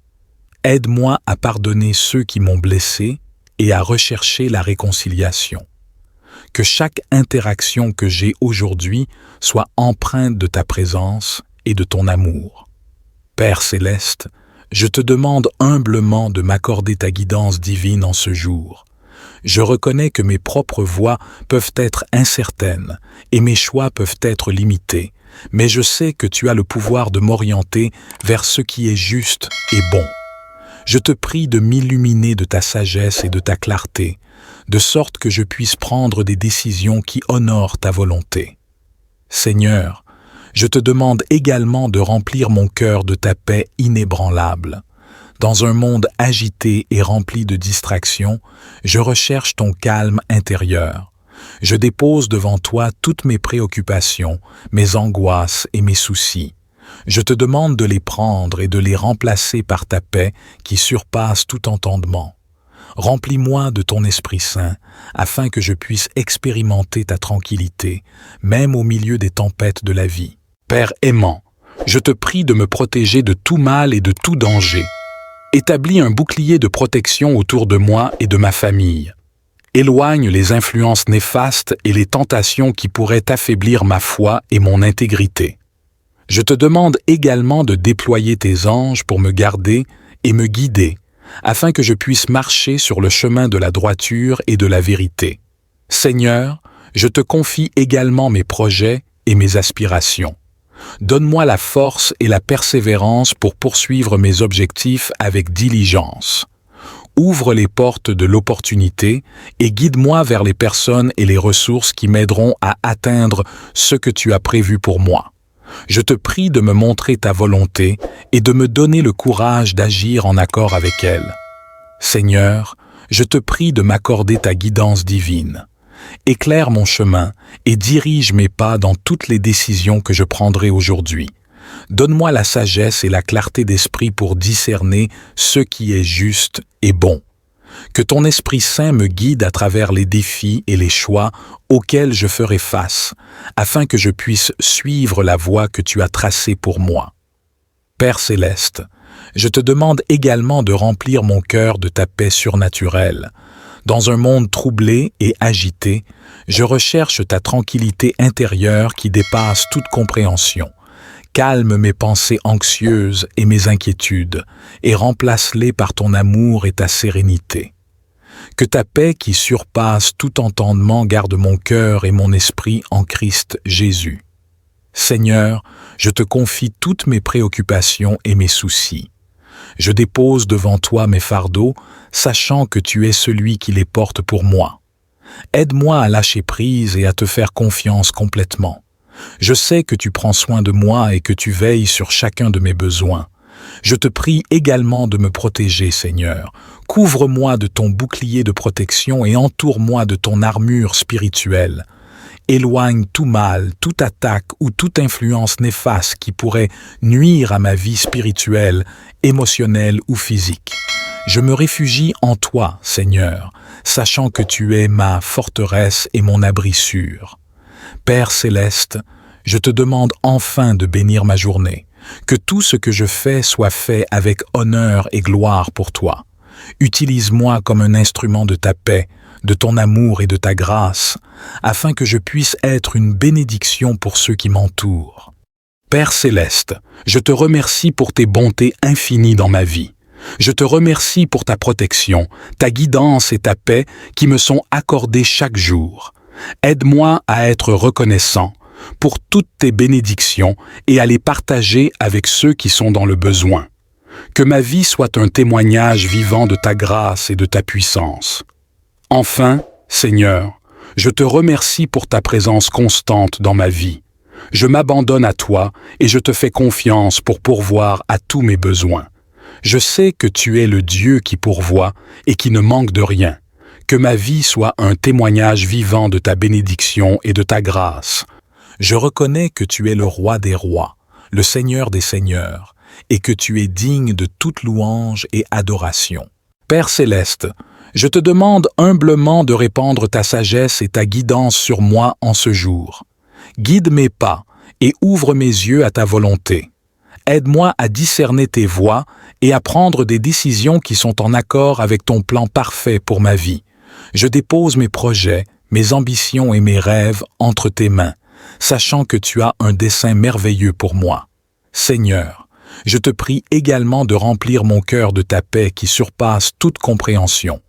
Aide-moi à pardonner ceux qui m'ont blessé et à rechercher la réconciliation. Que chaque interaction que j'ai aujourd'hui soit empreinte de ta présence et de ton amour. Père céleste, je te demande humblement de m'accorder ta guidance divine en ce jour. Je reconnais que mes propres voies peuvent être incertaines et mes choix peuvent être limités, mais je sais que tu as le pouvoir de m'orienter vers ce qui est juste et bon. Je te prie de m'illuminer de ta sagesse et de ta clarté, de sorte que je puisse prendre des décisions qui honorent ta volonté. Seigneur, je te demande également de remplir mon cœur de ta paix inébranlable. Dans un monde agité et rempli de distractions, je recherche ton calme intérieur. Je dépose devant toi toutes mes préoccupations, mes angoisses et mes soucis. Je te demande de les prendre et de les remplacer par ta paix qui surpasse tout entendement. Remplis-moi de ton Esprit Saint, afin que je puisse expérimenter ta tranquillité, même au milieu des tempêtes de la vie. Père aimant, je te prie de me protéger de tout mal et de tout danger. Établis un bouclier de protection autour de moi et de ma famille. Éloigne les influences néfastes et les tentations qui pourraient affaiblir ma foi et mon intégrité. Je te demande également de déployer tes anges pour me garder et me guider, afin que je puisse marcher sur le chemin de la droiture et de la vérité. Seigneur, je te confie également mes projets et mes aspirations. Donne-moi la force et la persévérance pour poursuivre mes objectifs avec diligence. Ouvre les portes de l'opportunité et guide-moi vers les personnes et les ressources qui m'aideront à atteindre ce que tu as prévu pour moi. Je te prie de me montrer ta volonté et de me donner le courage d'agir en accord avec elle. Seigneur, je te prie de m'accorder ta guidance divine. Éclaire mon chemin et dirige mes pas dans toutes les décisions que je prendrai aujourd'hui. Donne-moi la sagesse et la clarté d'esprit pour discerner ce qui est juste et bon. Que ton Esprit Saint me guide à travers les défis et les choix auxquels je ferai face, afin que je puisse suivre la voie que tu as tracée pour moi. Père céleste, je te demande également de remplir mon cœur de ta paix surnaturelle. Dans un monde troublé et agité, je recherche ta tranquillité intérieure qui dépasse toute compréhension. Calme mes pensées anxieuses et mes inquiétudes, et remplace-les par ton amour et ta sérénité. Que ta paix qui surpasse tout entendement garde mon cœur et mon esprit en Christ Jésus. Seigneur, je te confie toutes mes préoccupations et mes soucis. Je dépose devant toi mes fardeaux, sachant que tu es celui qui les porte pour moi. Aide-moi à lâcher prise et à te faire confiance complètement. Je sais que tu prends soin de moi et que tu veilles sur chacun de mes besoins. Je te prie également de me protéger, Seigneur. Couvre-moi de ton bouclier de protection et entoure-moi de ton armure spirituelle. Éloigne tout mal, toute attaque ou toute influence néfaste qui pourrait nuire à ma vie spirituelle, émotionnelle ou physique. Je me réfugie en toi, Seigneur, sachant que tu es ma forteresse et mon abri sûr. Père céleste, je te demande enfin de bénir ma journée, que tout ce que je fais soit fait avec honneur et gloire pour toi. Utilise-moi comme un instrument de ta paix, de ton amour et de ta grâce, afin que je puisse être une bénédiction pour ceux qui m'entourent. Père céleste, je te remercie pour tes bontés infinies dans ma vie. Je te remercie pour ta protection, ta guidance et ta paix qui me sont accordées chaque jour. Aide-moi à être reconnaissant pour toutes tes bénédictions et à les partager avec ceux qui sont dans le besoin. Que ma vie soit un témoignage vivant de ta grâce et de ta puissance. Enfin, Seigneur, je te remercie pour ta présence constante dans ma vie. Je m'abandonne à toi et je te fais confiance pour pourvoir à tous mes besoins. Je sais que tu es le Dieu qui pourvoit et qui ne manque de rien. Que ma vie soit un témoignage vivant de ta bénédiction et de ta grâce. Je reconnais que tu es le roi des rois, le Seigneur des seigneurs, et que tu es digne de toute louange et adoration. Père céleste, je te demande humblement de répandre ta sagesse et ta guidance sur moi en ce jour. Guide mes pas et ouvre mes yeux à ta volonté. Aide-moi à discerner tes voies et à prendre des décisions qui sont en accord avec ton plan parfait pour ma vie. Je dépose mes projets, mes ambitions et mes rêves entre tes mains, sachant que tu as un dessein merveilleux pour moi. Seigneur, je te prie également de remplir mon cœur de ta paix qui surpasse toute compréhension.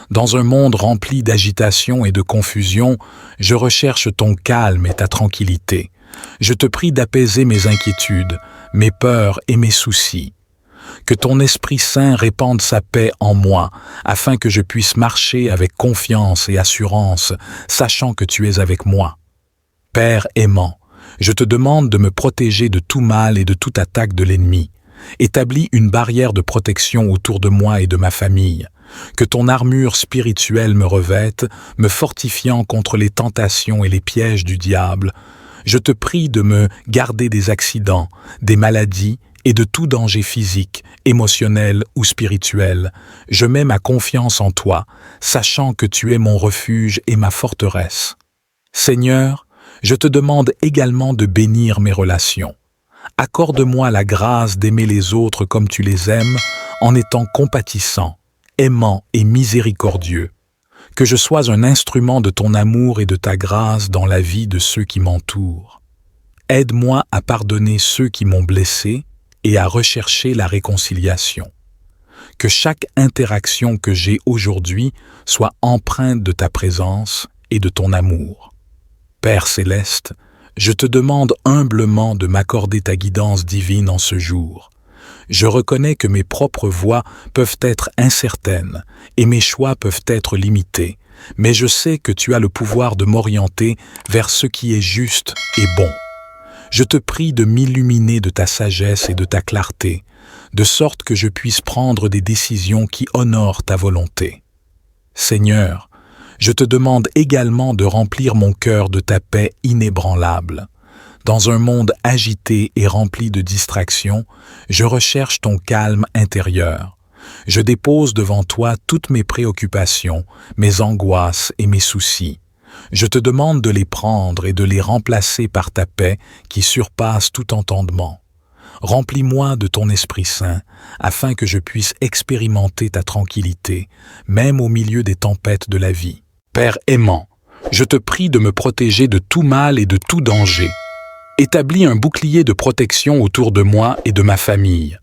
Dans un monde rempli d'agitation et de confusion, je recherche ton calme et ta tranquillité. Je te prie d'apaiser mes inquiétudes, mes peurs et mes soucis. Que ton Esprit Saint répande sa paix en moi, afin que je puisse marcher avec confiance et assurance, sachant que tu es avec moi. Père aimant, je te demande de me protéger de tout mal et de toute attaque de l'ennemi. Établis une barrière de protection autour de moi et de ma famille. Que ton armure spirituelle me revête, me fortifiant contre les tentations et les pièges du diable. Je te prie de me garder des accidents, des maladies et de tout danger physique, émotionnel ou spirituel. Je mets ma confiance en toi, sachant que tu es mon refuge et ma forteresse. Seigneur, je te demande également de bénir mes relations. Accorde-moi la grâce d'aimer les autres comme tu les aimes, en étant compatissant, aimant et miséricordieux. Que je sois un instrument de ton amour et de ta grâce dans la vie de ceux qui m'entourent. Aide-moi à pardonner ceux qui m'ont blessé et à rechercher la réconciliation. Que chaque interaction que j'ai aujourd'hui soit empreinte de ta présence et de ton amour. Père céleste, je te demande humblement de m'accorder ta guidance divine en ce jour. Je reconnais que mes propres voies peuvent être incertaines et mes choix peuvent être limités, mais je sais que tu as le pouvoir de m'orienter vers ce qui est juste et bon. Je te prie de m'illuminer de ta sagesse et de ta clarté, de sorte que je puisse prendre des décisions qui honorent ta volonté. Seigneur, je te demande également de remplir mon cœur de ta paix inébranlable. Dans un monde agité et rempli de distractions, je recherche ton calme intérieur. Je dépose devant toi toutes mes préoccupations, mes angoisses et mes soucis. Je te demande de les prendre et de les remplacer par ta paix qui surpasse tout entendement. Remplis-moi de ton Esprit Saint, afin que je puisse expérimenter ta tranquillité, même au milieu des tempêtes de la vie. Père aimant, je te prie de me protéger de tout mal et de tout danger. Établis un bouclier de protection autour de moi et de ma famille.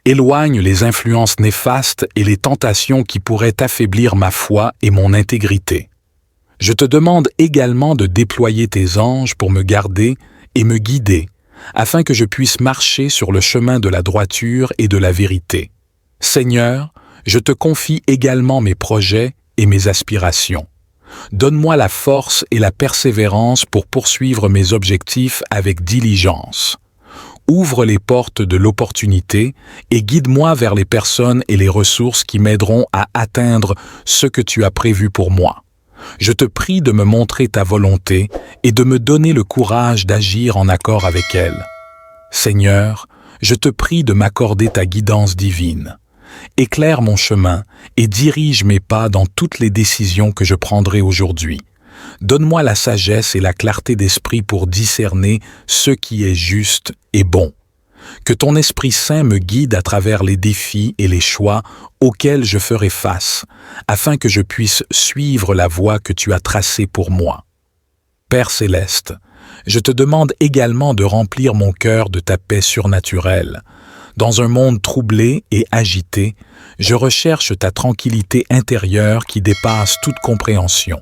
Éloigne les influences néfastes et les tentations qui pourraient affaiblir ma foi et mon intégrité. Je te demande également de déployer tes anges pour me garder et me guider, afin que je puisse marcher sur le chemin de la droiture et de la vérité. Seigneur, je te confie également mes projets et mes aspirations. Donne-moi la force et la persévérance pour poursuivre mes objectifs avec diligence. Ouvre les portes de l'opportunité et guide-moi vers les personnes et les ressources qui m'aideront à atteindre ce que tu as prévu pour moi. Je te prie de me montrer ta volonté et de me donner le courage d'agir en accord avec elle. Seigneur, je te prie de m'accorder ta guidance divine. Éclaire mon chemin et dirige mes pas dans toutes les décisions que je prendrai aujourd'hui. Donne-moi la sagesse et la clarté d'esprit pour discerner ce qui est juste et bon. Que ton Esprit Saint me guide à travers les défis et les choix auxquels je ferai face, afin que je puisse suivre la voie que tu as tracée pour moi. Père céleste, je te demande également de remplir mon cœur de ta paix surnaturelle. Dans un monde troublé et agité, je recherche ta tranquillité intérieure qui dépasse toute compréhension.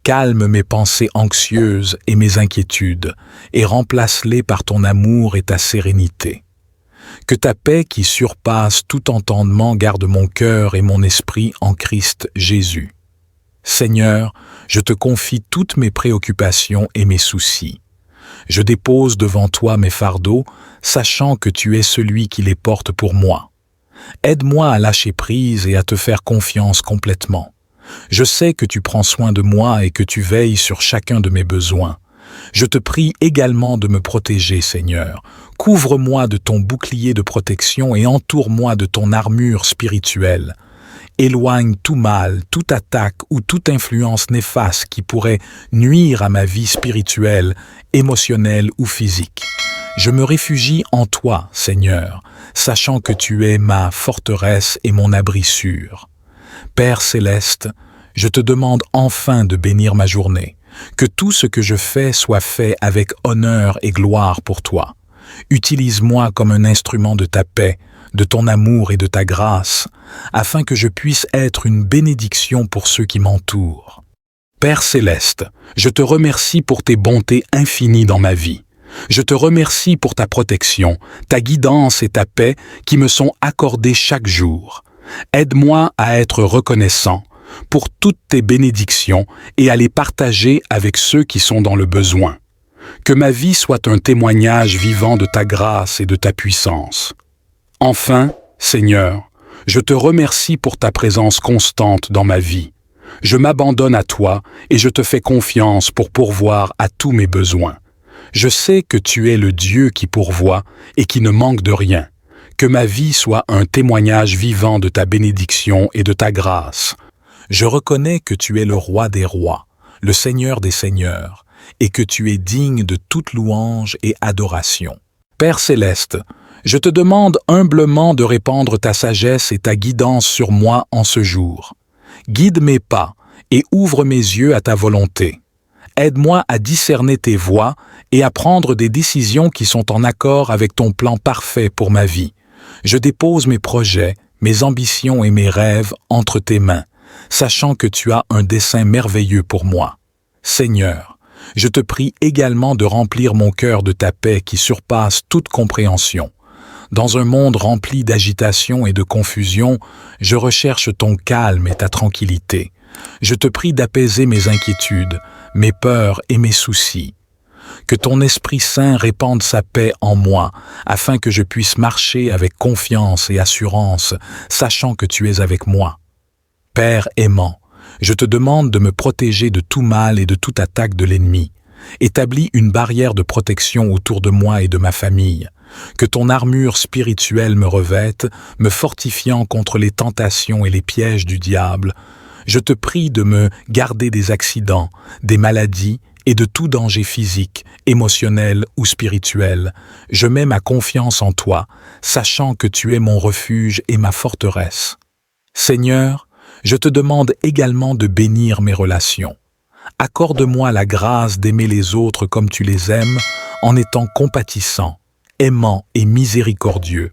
Calme mes pensées anxieuses et mes inquiétudes, et remplace-les par ton amour et ta sérénité. Que ta paix qui surpasse tout entendement garde mon cœur et mon esprit en Christ Jésus. Seigneur, je te confie toutes mes préoccupations et mes soucis. Je dépose devant toi mes fardeaux, sachant que tu es celui qui les porte pour moi. Aide-moi à lâcher prise et à te faire confiance complètement. Je sais que tu prends soin de moi et que tu veilles sur chacun de mes besoins. Je te prie également de me protéger, Seigneur. Couvre-moi de ton bouclier de protection et entoure-moi de ton armure spirituelle. Éloigne tout mal, toute attaque ou toute influence néfaste qui pourrait nuire à ma vie spirituelle, émotionnelle ou physique. Je me réfugie en toi, Seigneur, sachant que tu es ma forteresse et mon abri sûr. Père céleste, je te demande enfin de bénir ma journée, que tout ce que je fais soit fait avec honneur et gloire pour toi. Utilise-moi comme un instrument de ta paix, de ton amour et de ta grâce, afin que je puisse être une bénédiction pour ceux qui m'entourent. Père céleste, je te remercie pour tes bontés infinies dans ma vie. Je te remercie pour ta protection, ta guidance et ta paix qui me sont accordées chaque jour. Aide-moi à être reconnaissant pour toutes tes bénédictions et à les partager avec ceux qui sont dans le besoin. Que ma vie soit un témoignage vivant de ta grâce et de ta puissance. Enfin, Seigneur, je te remercie pour ta présence constante dans ma vie. Je m'abandonne à toi et je te fais confiance pour pourvoir à tous mes besoins. Je sais que tu es le Dieu qui pourvoit et qui ne manque de rien. Que ma vie soit un témoignage vivant de ta bénédiction et de ta grâce. Je reconnais que tu es le roi des rois, le Seigneur des seigneurs, et que tu es digne de toute louange et adoration. Père céleste, je te demande humblement de répandre ta sagesse et ta guidance sur moi en ce jour. Guide mes pas et ouvre mes yeux à ta volonté. Aide-moi à discerner tes voies et à prendre des décisions qui sont en accord avec ton plan parfait pour ma vie. Je dépose mes projets, mes ambitions et mes rêves entre tes mains, sachant que tu as un dessein merveilleux pour moi. Seigneur, je te prie également de remplir mon cœur de ta paix qui surpasse toute compréhension. Dans un monde rempli d'agitation et de confusion, je recherche ton calme et ta tranquillité. Je te prie d'apaiser mes inquiétudes, mes peurs et mes soucis. Que ton Esprit Saint répande sa paix en moi, afin que je puisse marcher avec confiance et assurance, sachant que tu es avec moi. Père aimant, je te demande de me protéger de tout mal et de toute attaque de l'ennemi. Établis une barrière de protection autour de moi et de ma famille. Que ton armure spirituelle me revête, me fortifiant contre les tentations et les pièges du diable. Je te prie de me garder des accidents, des maladies et de tout danger physique, émotionnel ou spirituel. Je mets ma confiance en toi, sachant que tu es mon refuge et ma forteresse. Seigneur, je te demande également de bénir mes relations. Accorde-moi la grâce d'aimer les autres comme tu les aimes, en étant compatissant, aimant et miséricordieux.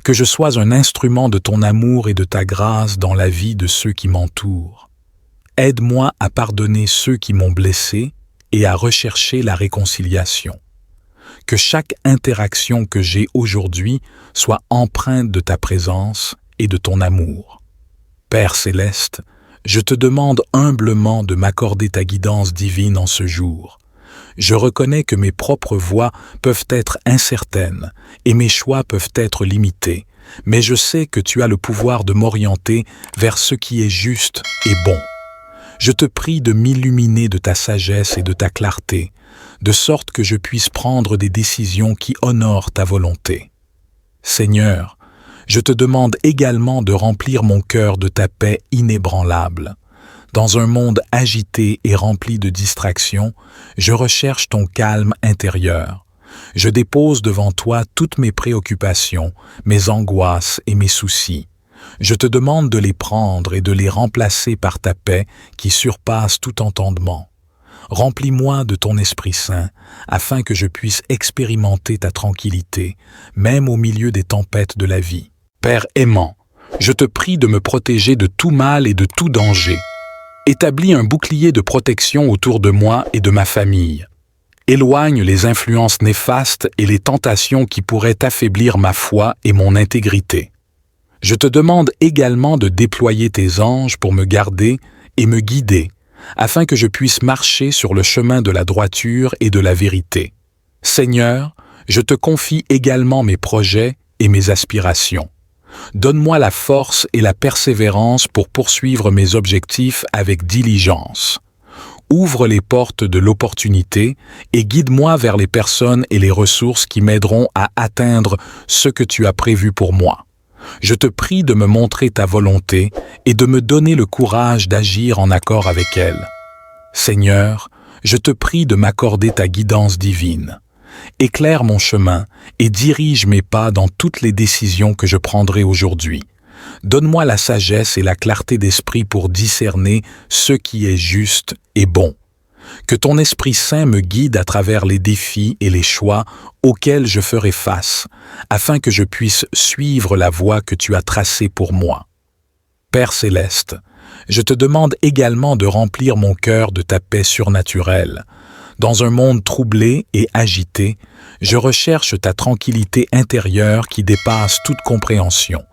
Que je sois un instrument de ton amour et de ta grâce dans la vie de ceux qui m'entourent. Aide-moi à pardonner ceux qui m'ont blessé et à rechercher la réconciliation. Que chaque interaction que j'ai aujourd'hui soit empreinte de ta présence et de ton amour. Père céleste, je te demande humblement de m'accorder ta guidance divine en ce jour. Je reconnais que mes propres voies peuvent être incertaines et mes choix peuvent être limités, mais je sais que tu as le pouvoir de m'orienter vers ce qui est juste et bon. Je te prie de m'illuminer de ta sagesse et de ta clarté, de sorte que je puisse prendre des décisions qui honorent ta volonté. Seigneur, je te demande également de remplir mon cœur de ta paix inébranlable. Dans un monde agité et rempli de distractions, je recherche ton calme intérieur. Je dépose devant toi toutes mes préoccupations, mes angoisses et mes soucis. Je te demande de les prendre et de les remplacer par ta paix qui surpasse tout entendement. Remplis-moi de ton Esprit Saint, afin que je puisse expérimenter ta tranquillité, même au milieu des tempêtes de la vie. Père aimant, je te prie de me protéger de tout mal et de tout danger. Établis un bouclier de protection autour de moi et de ma famille. Éloigne les influences néfastes et les tentations qui pourraient affaiblir ma foi et mon intégrité. Je te demande également de déployer tes anges pour me garder et me guider, afin que je puisse marcher sur le chemin de la droiture et de la vérité. Seigneur, je te confie également mes projets et mes aspirations. Donne-moi la force et la persévérance pour poursuivre mes objectifs avec diligence. Ouvre les portes de l'opportunité et guide-moi vers les personnes et les ressources qui m'aideront à atteindre ce que tu as prévu pour moi. Je te prie de me montrer ta volonté et de me donner le courage d'agir en accord avec elle. Seigneur, je te prie de m'accorder ta guidance divine. Éclaire mon chemin et dirige mes pas dans toutes les décisions que je prendrai aujourd'hui. Donne-moi la sagesse et la clarté d'esprit pour discerner ce qui est juste et bon. Que ton Esprit Saint me guide à travers les défis et les choix auxquels je ferai face, afin que je puisse suivre la voie que tu as tracée pour moi. Père céleste, je te demande également de remplir mon cœur de ta paix surnaturelle. Dans un monde troublé et agité, je recherche ta tranquillité intérieure qui dépasse toute compréhension.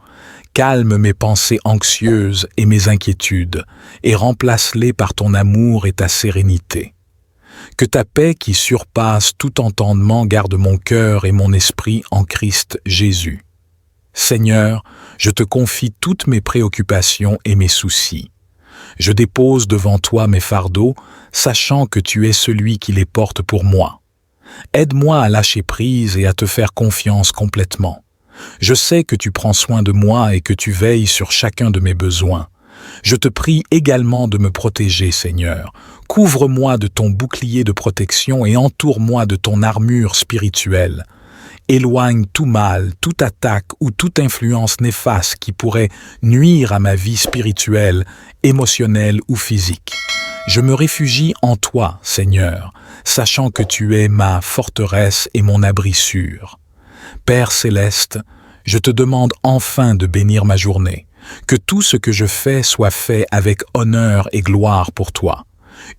Calme mes pensées anxieuses et mes inquiétudes, et remplace-les par ton amour et ta sérénité. Que ta paix qui surpasse tout entendement garde mon cœur et mon esprit en Christ Jésus. Seigneur, je te confie toutes mes préoccupations et mes soucis. Je dépose devant toi mes fardeaux, sachant que tu es celui qui les porte pour moi. Aide-moi à lâcher prise et à te faire confiance complètement. Je sais que tu prends soin de moi et que tu veilles sur chacun de mes besoins. Je te prie également de me protéger, Seigneur. Couvre-moi de ton bouclier de protection et entoure-moi de ton armure spirituelle. Éloigne tout mal, toute attaque ou toute influence néfaste qui pourrait nuire à ma vie spirituelle, émotionnelle ou physique. Je me réfugie en toi, Seigneur, sachant que tu es ma forteresse et mon abri sûr. Père céleste, je te demande enfin de bénir ma journée, que tout ce que je fais soit fait avec honneur et gloire pour toi.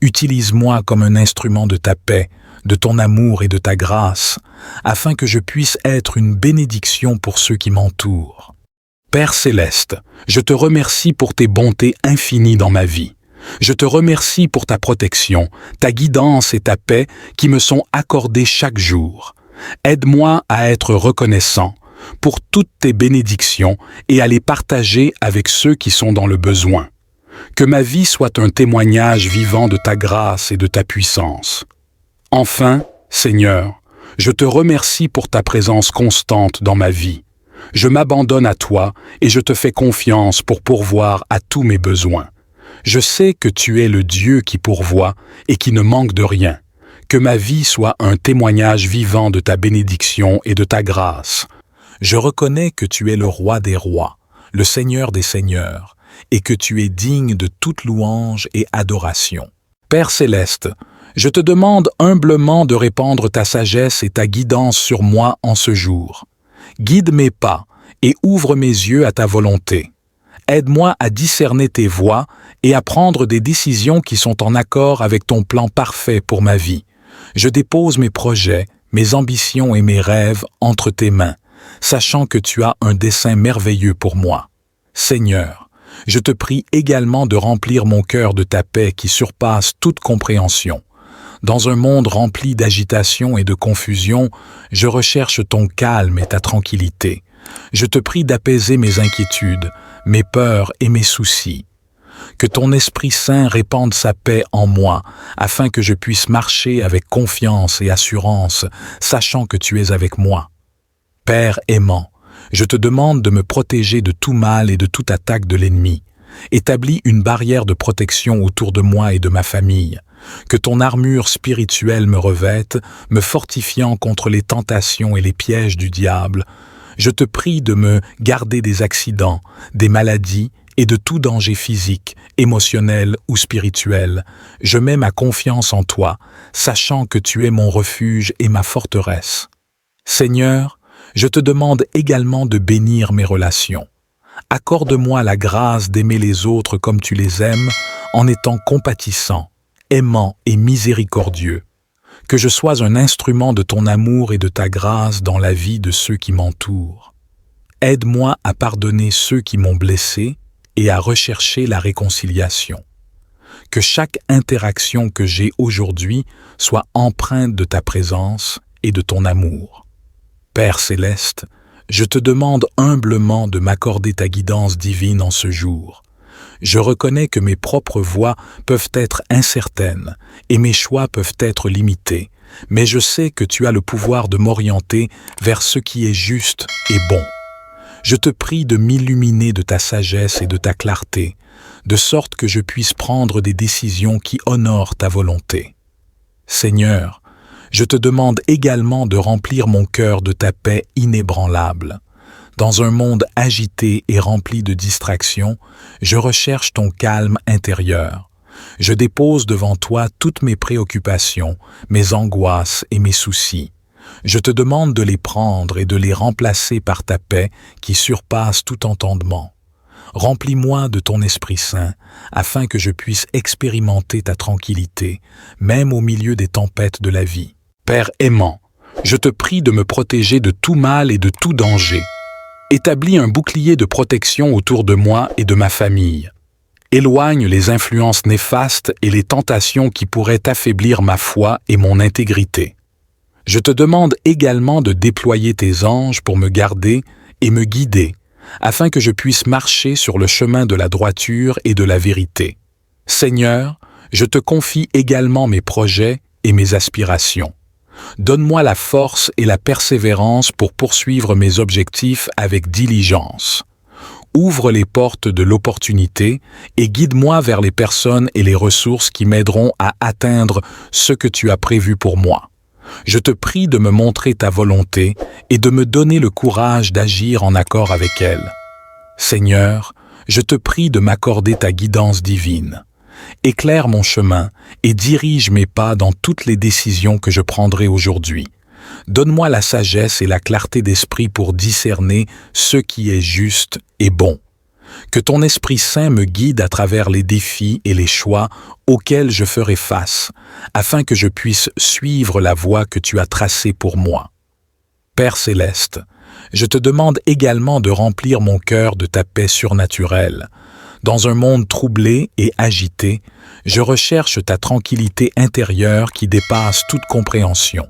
Utilise-moi comme un instrument de ta paix, de ton amour et de ta grâce, afin que je puisse être une bénédiction pour ceux qui m'entourent. Père céleste, je te remercie pour tes bontés infinies dans ma vie. Je te remercie pour ta protection, ta guidance et ta paix qui me sont accordées chaque jour. Aide-moi à être reconnaissant pour toutes tes bénédictions et à les partager avec ceux qui sont dans le besoin. Que ma vie soit un témoignage vivant de ta grâce et de ta puissance. Enfin, Seigneur, je te remercie pour ta présence constante dans ma vie. Je m'abandonne à toi et je te fais confiance pour pourvoir à tous mes besoins. Je sais que tu es le Dieu qui pourvoit et qui ne manque de rien. Que ma vie soit un témoignage vivant de ta bénédiction et de ta grâce. Je reconnais que tu es le roi des rois, le Seigneur des seigneurs, et que tu es digne de toute louange et adoration. Père céleste, je te demande humblement de répandre ta sagesse et ta guidance sur moi en ce jour. Guide mes pas et ouvre mes yeux à ta volonté. Aide-moi à discerner tes voies et à prendre des décisions qui sont en accord avec ton plan parfait pour ma vie. Je dépose mes projets, mes ambitions et mes rêves entre tes mains, sachant que tu as un dessein merveilleux pour moi. Seigneur, je te prie également de remplir mon cœur de ta paix qui surpasse toute compréhension. Dans un monde rempli d'agitation et de confusion, je recherche ton calme et ta tranquillité. Je te prie d'apaiser mes inquiétudes, mes peurs et mes soucis. Que ton Esprit Saint répande sa paix en moi, afin que je puisse marcher avec confiance et assurance, sachant que tu es avec moi. Père aimant, je te demande de me protéger de tout mal et de toute attaque de l'ennemi. Établis une barrière de protection autour de moi et de ma famille. Que ton armure spirituelle me revête, me fortifiant contre les tentations et les pièges du diable. Je te prie de me garder des accidents, des maladies et de tout danger physique, émotionnel ou spirituel. Je mets ma confiance en toi, sachant que tu es mon refuge et ma forteresse. Seigneur, je te demande également de bénir mes relations. Accorde-moi la grâce d'aimer les autres comme tu les aimes, en étant compatissant, aimant et miséricordieux. Que je sois un instrument de ton amour et de ta grâce dans la vie de ceux qui m'entourent. Aide-moi à pardonner ceux qui m'ont blessé et à rechercher la réconciliation. Que chaque interaction que j'ai aujourd'hui soit empreinte de ta présence et de ton amour. Père céleste, je te demande humblement de m'accorder ta guidance divine en ce jour. Je reconnais que mes propres voies peuvent être incertaines et mes choix peuvent être limités, mais je sais que tu as le pouvoir de m'orienter vers ce qui est juste et bon. Je te prie de m'illuminer de ta sagesse et de ta clarté, de sorte que je puisse prendre des décisions qui honorent ta volonté. Seigneur, je te demande également de remplir mon cœur de ta paix inébranlable. Dans un monde agité et rempli de distractions, je recherche ton calme intérieur. Je dépose devant toi toutes mes préoccupations, mes angoisses et mes soucis. Je te demande de les prendre et de les remplacer par ta paix qui surpasse tout entendement. Remplis-moi de ton Esprit Saint, afin que je puisse expérimenter ta tranquillité, même au milieu des tempêtes de la vie. Père aimant, je te prie de me protéger de tout mal et de tout danger. Établis un bouclier de protection autour de moi et de ma famille. Éloigne les influences néfastes et les tentations qui pourraient affaiblir ma foi et mon intégrité. Je te demande également de déployer tes anges pour me garder et me guider, afin que je puisse marcher sur le chemin de la droiture et de la vérité. Seigneur, je te confie également mes projets et mes aspirations. Donne-moi la force et la persévérance pour poursuivre mes objectifs avec diligence. Ouvre les portes de l'opportunité et guide-moi vers les personnes et les ressources qui m'aideront à atteindre ce que tu as prévu pour moi. Je te prie de me montrer ta volonté et de me donner le courage d'agir en accord avec elle. Seigneur, je te prie de m'accorder ta guidance divine. Éclaire mon chemin et dirige mes pas dans toutes les décisions que je prendrai aujourd'hui. Donne-moi la sagesse et la clarté d'esprit pour discerner ce qui est juste et bon. Que ton Esprit Saint me guide à travers les défis et les choix auxquels je ferai face, afin que je puisse suivre la voie que tu as tracée pour moi. Père céleste, je te demande également de remplir mon cœur de ta paix surnaturelle. Dans un monde troublé et agité, je recherche ta tranquillité intérieure qui dépasse toute compréhension.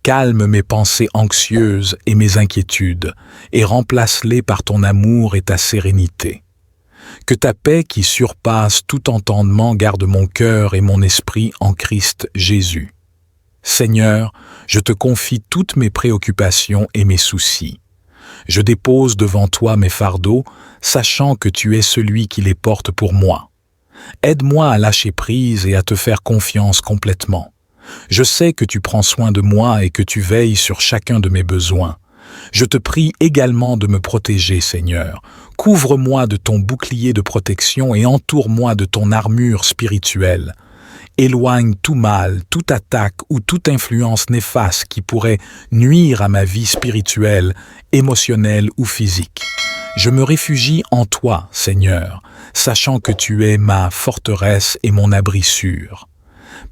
Calme mes pensées anxieuses et mes inquiétudes, et remplace-les par ton amour et ta sérénité. Que ta paix qui surpasse tout entendement garde mon cœur et mon esprit en Christ Jésus. Seigneur, je te confie toutes mes préoccupations et mes soucis. Je dépose devant toi mes fardeaux, sachant que tu es celui qui les porte pour moi. Aide-moi à lâcher prise et à te faire confiance complètement. Je sais que tu prends soin de moi et que tu veilles sur chacun de mes besoins. Je te prie également de me protéger, Seigneur. Couvre-moi de ton bouclier de protection et entoure-moi de ton armure spirituelle. Éloigne tout mal, toute attaque ou toute influence néfaste qui pourrait nuire à ma vie spirituelle, émotionnelle ou physique. Je me réfugie en toi, Seigneur, sachant que tu es ma forteresse et mon abri sûr.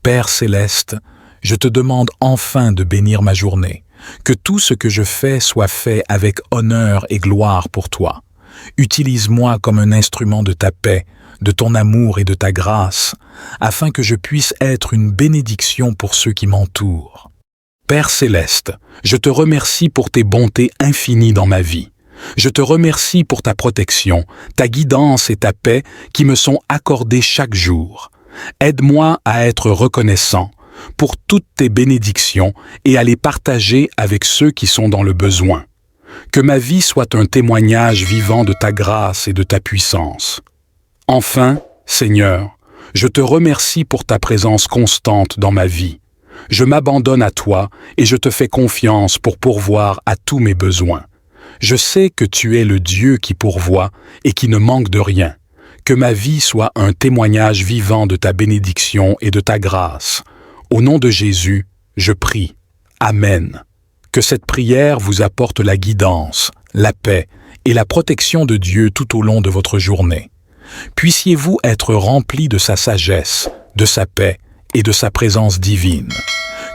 Père céleste, je te demande enfin de bénir ma journée, que tout ce que je fais soit fait avec honneur et gloire pour toi. Utilise-moi comme un instrument de ta paix, de ton amour et de ta grâce, afin que je puisse être une bénédiction pour ceux qui m'entourent. Père céleste, je te remercie pour tes bontés infinies dans ma vie. Je te remercie pour ta protection, ta guidance et ta paix qui me sont accordées chaque jour. Aide-moi à être reconnaissant pour toutes tes bénédictions et à les partager avec ceux qui sont dans le besoin. Que ma vie soit un témoignage vivant de ta grâce et de ta puissance. Enfin, Seigneur, je te remercie pour ta présence constante dans ma vie. Je m'abandonne à toi et je te fais confiance pour pourvoir à tous mes besoins. Je sais que tu es le Dieu qui pourvoit et qui ne manque de rien. Que ma vie soit un témoignage vivant de ta bénédiction et de ta grâce. Au nom de Jésus, je prie. Amen. Que cette prière vous apporte la guidance, la paix et la protection de Dieu tout au long de votre journée. Puissiez-vous être remplis de sa sagesse, de sa paix et de sa présence divine.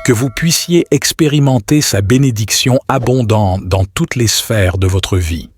Que vous puissiez expérimenter sa bénédiction abondante dans toutes les sphères de votre vie.